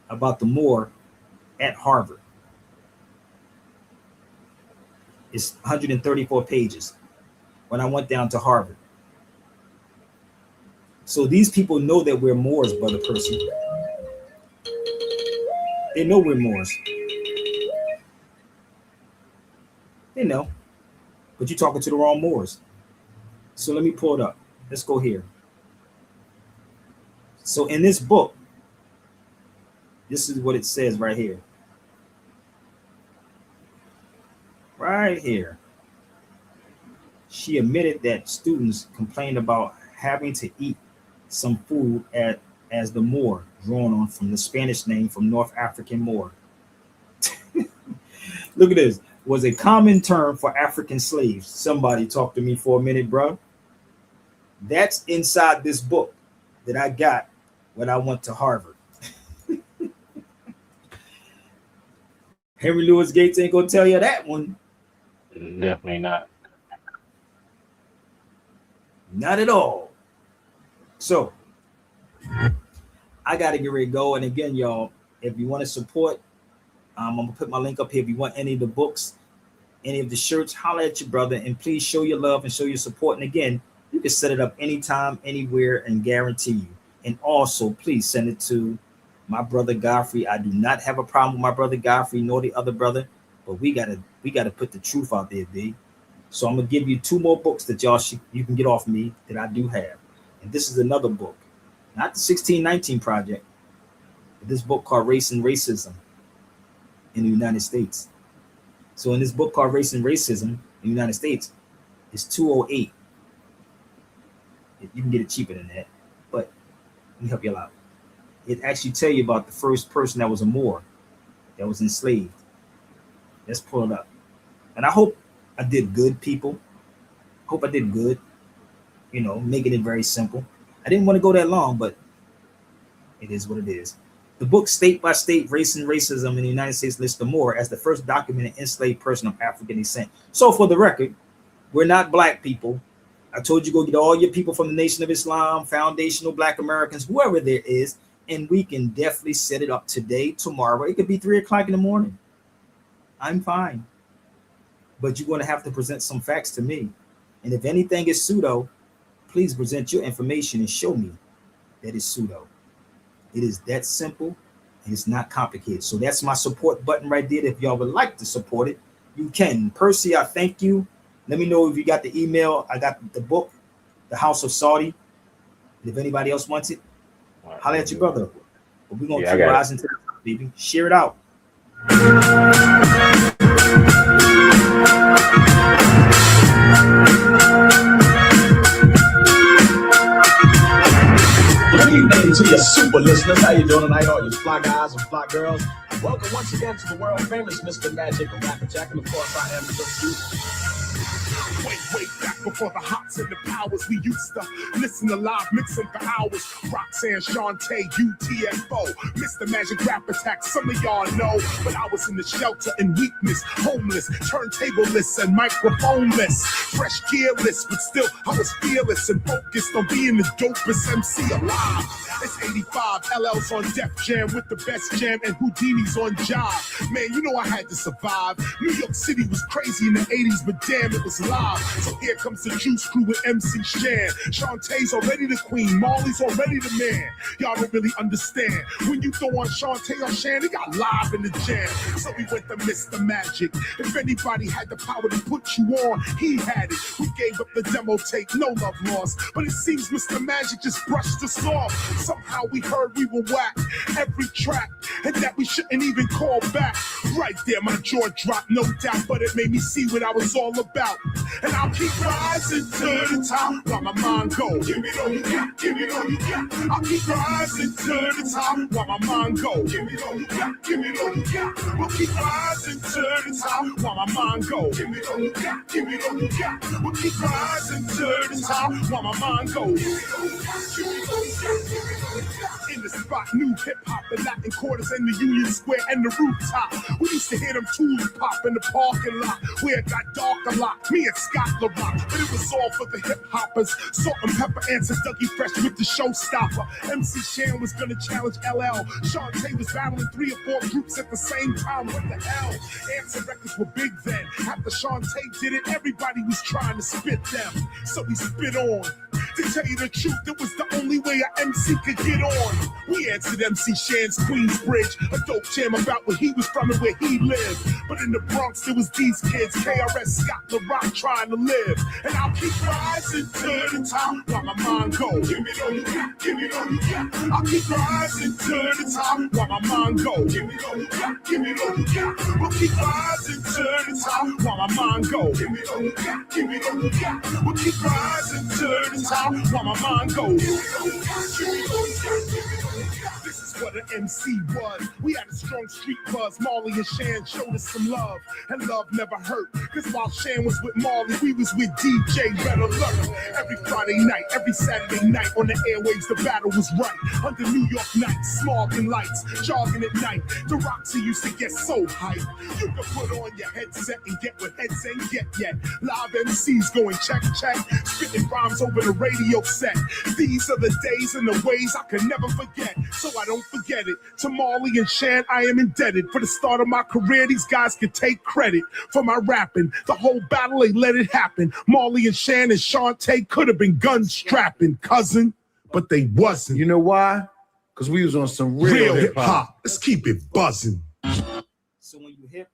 about the Moor at Harvard. It's 134 pages when I went down to Harvard. So these people know that we're Moors, brother Percy. They know we're Moors. They know. But you're talking to the wrong Moors. So let me pull it up. Let's go here. So in this book, this is what it says right here. Right here. She admitted that students complained about having to eat some food as the Moor, drawn on from the Spanish name from North African Moor. Look at this. Was a common term for African slaves. Somebody talk to me for a minute, bro. That's inside this book that I got when I went to Harvard. Henry Louis Gates ain't gonna tell you that one. Definitely not. Not at all. So I gotta get ready to go. And again, y'all, if you want to support, I'm gonna put my link up here. If you want any of the books, any of the shirts, holler at your brother, and please show your love and show your support. And again, you can set it up anytime, anywhere, and guarantee you. And also, please send it to my brother Godfrey. I do not have a problem with my brother Godfrey nor the other brother, but we gotta put the truth out there, B. So I'm gonna give you 2 more books that you can get off me that I do have. And this is another book, not the 1619 Project, but this book called Race and Racism in the United States. So in this book called Race and Racism in the United States, it's $208. You can get it cheaper than that, but let me help you out. It actually tell you about the first person that was a Moor, that was enslaved. Let's pull it up. And I hope I did good, people. Hope I did good. You know, making it very simple. I didn't want to go that long, but it is what it is. The book State by State, Race and Racism in the United States lists the Moor as the first documented enslaved person of African descent. So for the record, we're not black people. I told you go get all your people from the Nation of Islam, foundational Black Americans, whoever there is, and we can definitely set it up today, tomorrow. It could be 3 o'clock in the morning. I'm fine. But you're going to have to present some facts to me. And if anything is pseudo, please present your information and show me that it's pseudo. It is that simple and it's not complicated. So that's my support button right there. If y'all would like to support it, you can. Percy, I thank you. Let me know if you got the email. I got the book, The House of Saudi. And if anybody else wants it, holler at your brother. But we're going to keep rising to the top, baby. Share it out. Good evening to your super listeners. How you doing tonight, all you fly guys and fly girls? Welcome once again to the world famous Mr. Magic and Rapper Jack, and of course I am your Way back before the hots and the powers, we used to listen to live mixing for hours. Roxanne, Shantae, UTFO, Mr. Magic Rap Attack, some of y'all know. But I was in the shelter in weakness, homeless, turntableless and microphoneless, fresh gearless, but still I was fearless and focused on being the dopest MC alive. It's 85 LL's on Def Jam with the best jam and Houdini's on job. Man, you know I had to survive. New York City was crazy in the 80s, but damn, it was live. So here comes the Juice Crew with MC Shan. Shantae's already the queen, Marley's already the man. Y'all don't really understand. When you throw on Shantae or Shan, it got live in the jam. So we went to Mr. Magic. If anybody had the power to put you on, he had it. We gave up the demo tape, no love lost. But it seems Mr. Magic just brushed us off. Somehow we heard we were whack every track, and that we shouldn't even call back. Right there, my jaw dropped, no doubt, but it made me see what I was all about. And I'll keep rising to the top while my mind goes. Give me all you got, give me all you got. I'll keep rising to the top while my mind goes. Give me all you got, give me all you got. We'll keep rising to the top while my mind goes. Give me all you got, give me all you got. We'll keep rising to the top while my mind goes. In the spot, new hip hop, the Latin quarters and the Union Square and the rooftop. We used to hear them tools pop in the parking lot where it got dark a lot. Me and Scott LaRock, but it was all for the hip hoppers. Salt and Pepper answered Dougie Fresh with the showstopper. MC Shan was gonna challenge LL. Shantae was battling 3 or 4 groups at the same time. What the hell? Answer records were big then. After Shantae did it, everybody was trying to spit them. So we spit on. To tell you the truth, it was the only way a MC could get on. We answered MC Shan's Queensbridge, a dope jam about where he was from and where he lived. But in the Bronx, there was these kids, KRS, Scott LaRock, trying to live. And I'll keep rising to the top while my mind goes. Give me all you got, give me all you got. I'll keep rising to the top while my mind goes. Give me all you got, give me all you got. We'll keep rising to the top while my mind goes. Give me all you got, give me all you got. We'll keep rising to the top while my mind goes. This is what an MC was. We had a strong street buzz. Marley and Shan showed us some love, and love never hurt. Cause while Shan was with Marley, we was with DJ Red Alert. Every Friday night, every Saturday night on the airwaves, the battle was right. Under New York nights, smog and lights, jogging at night. The Roxy used to get so hype. You could put on your headset and get what heads ain't get yet. Live MCs going check, check, spitting rhymes over the radio set. These are the days and the ways I can never forget. So I don't forget it. To Marley and Shan, I am indebted. For the start of my career, these guys could take credit for my rapping. The whole battle, they let it happen. Marley and Shan and Shantae could have been gun strapping, cousin, but they wasn't. You know why? Because we was on some real hip hop. Let's keep it buzzing. So when you hip,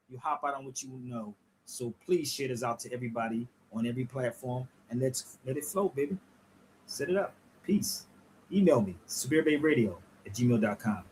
you hop out on what you know. So please share this out to everybody on every platform and let it flow, baby. Set it up. Peace. Email me, SabirBeyRadio@gmail.com.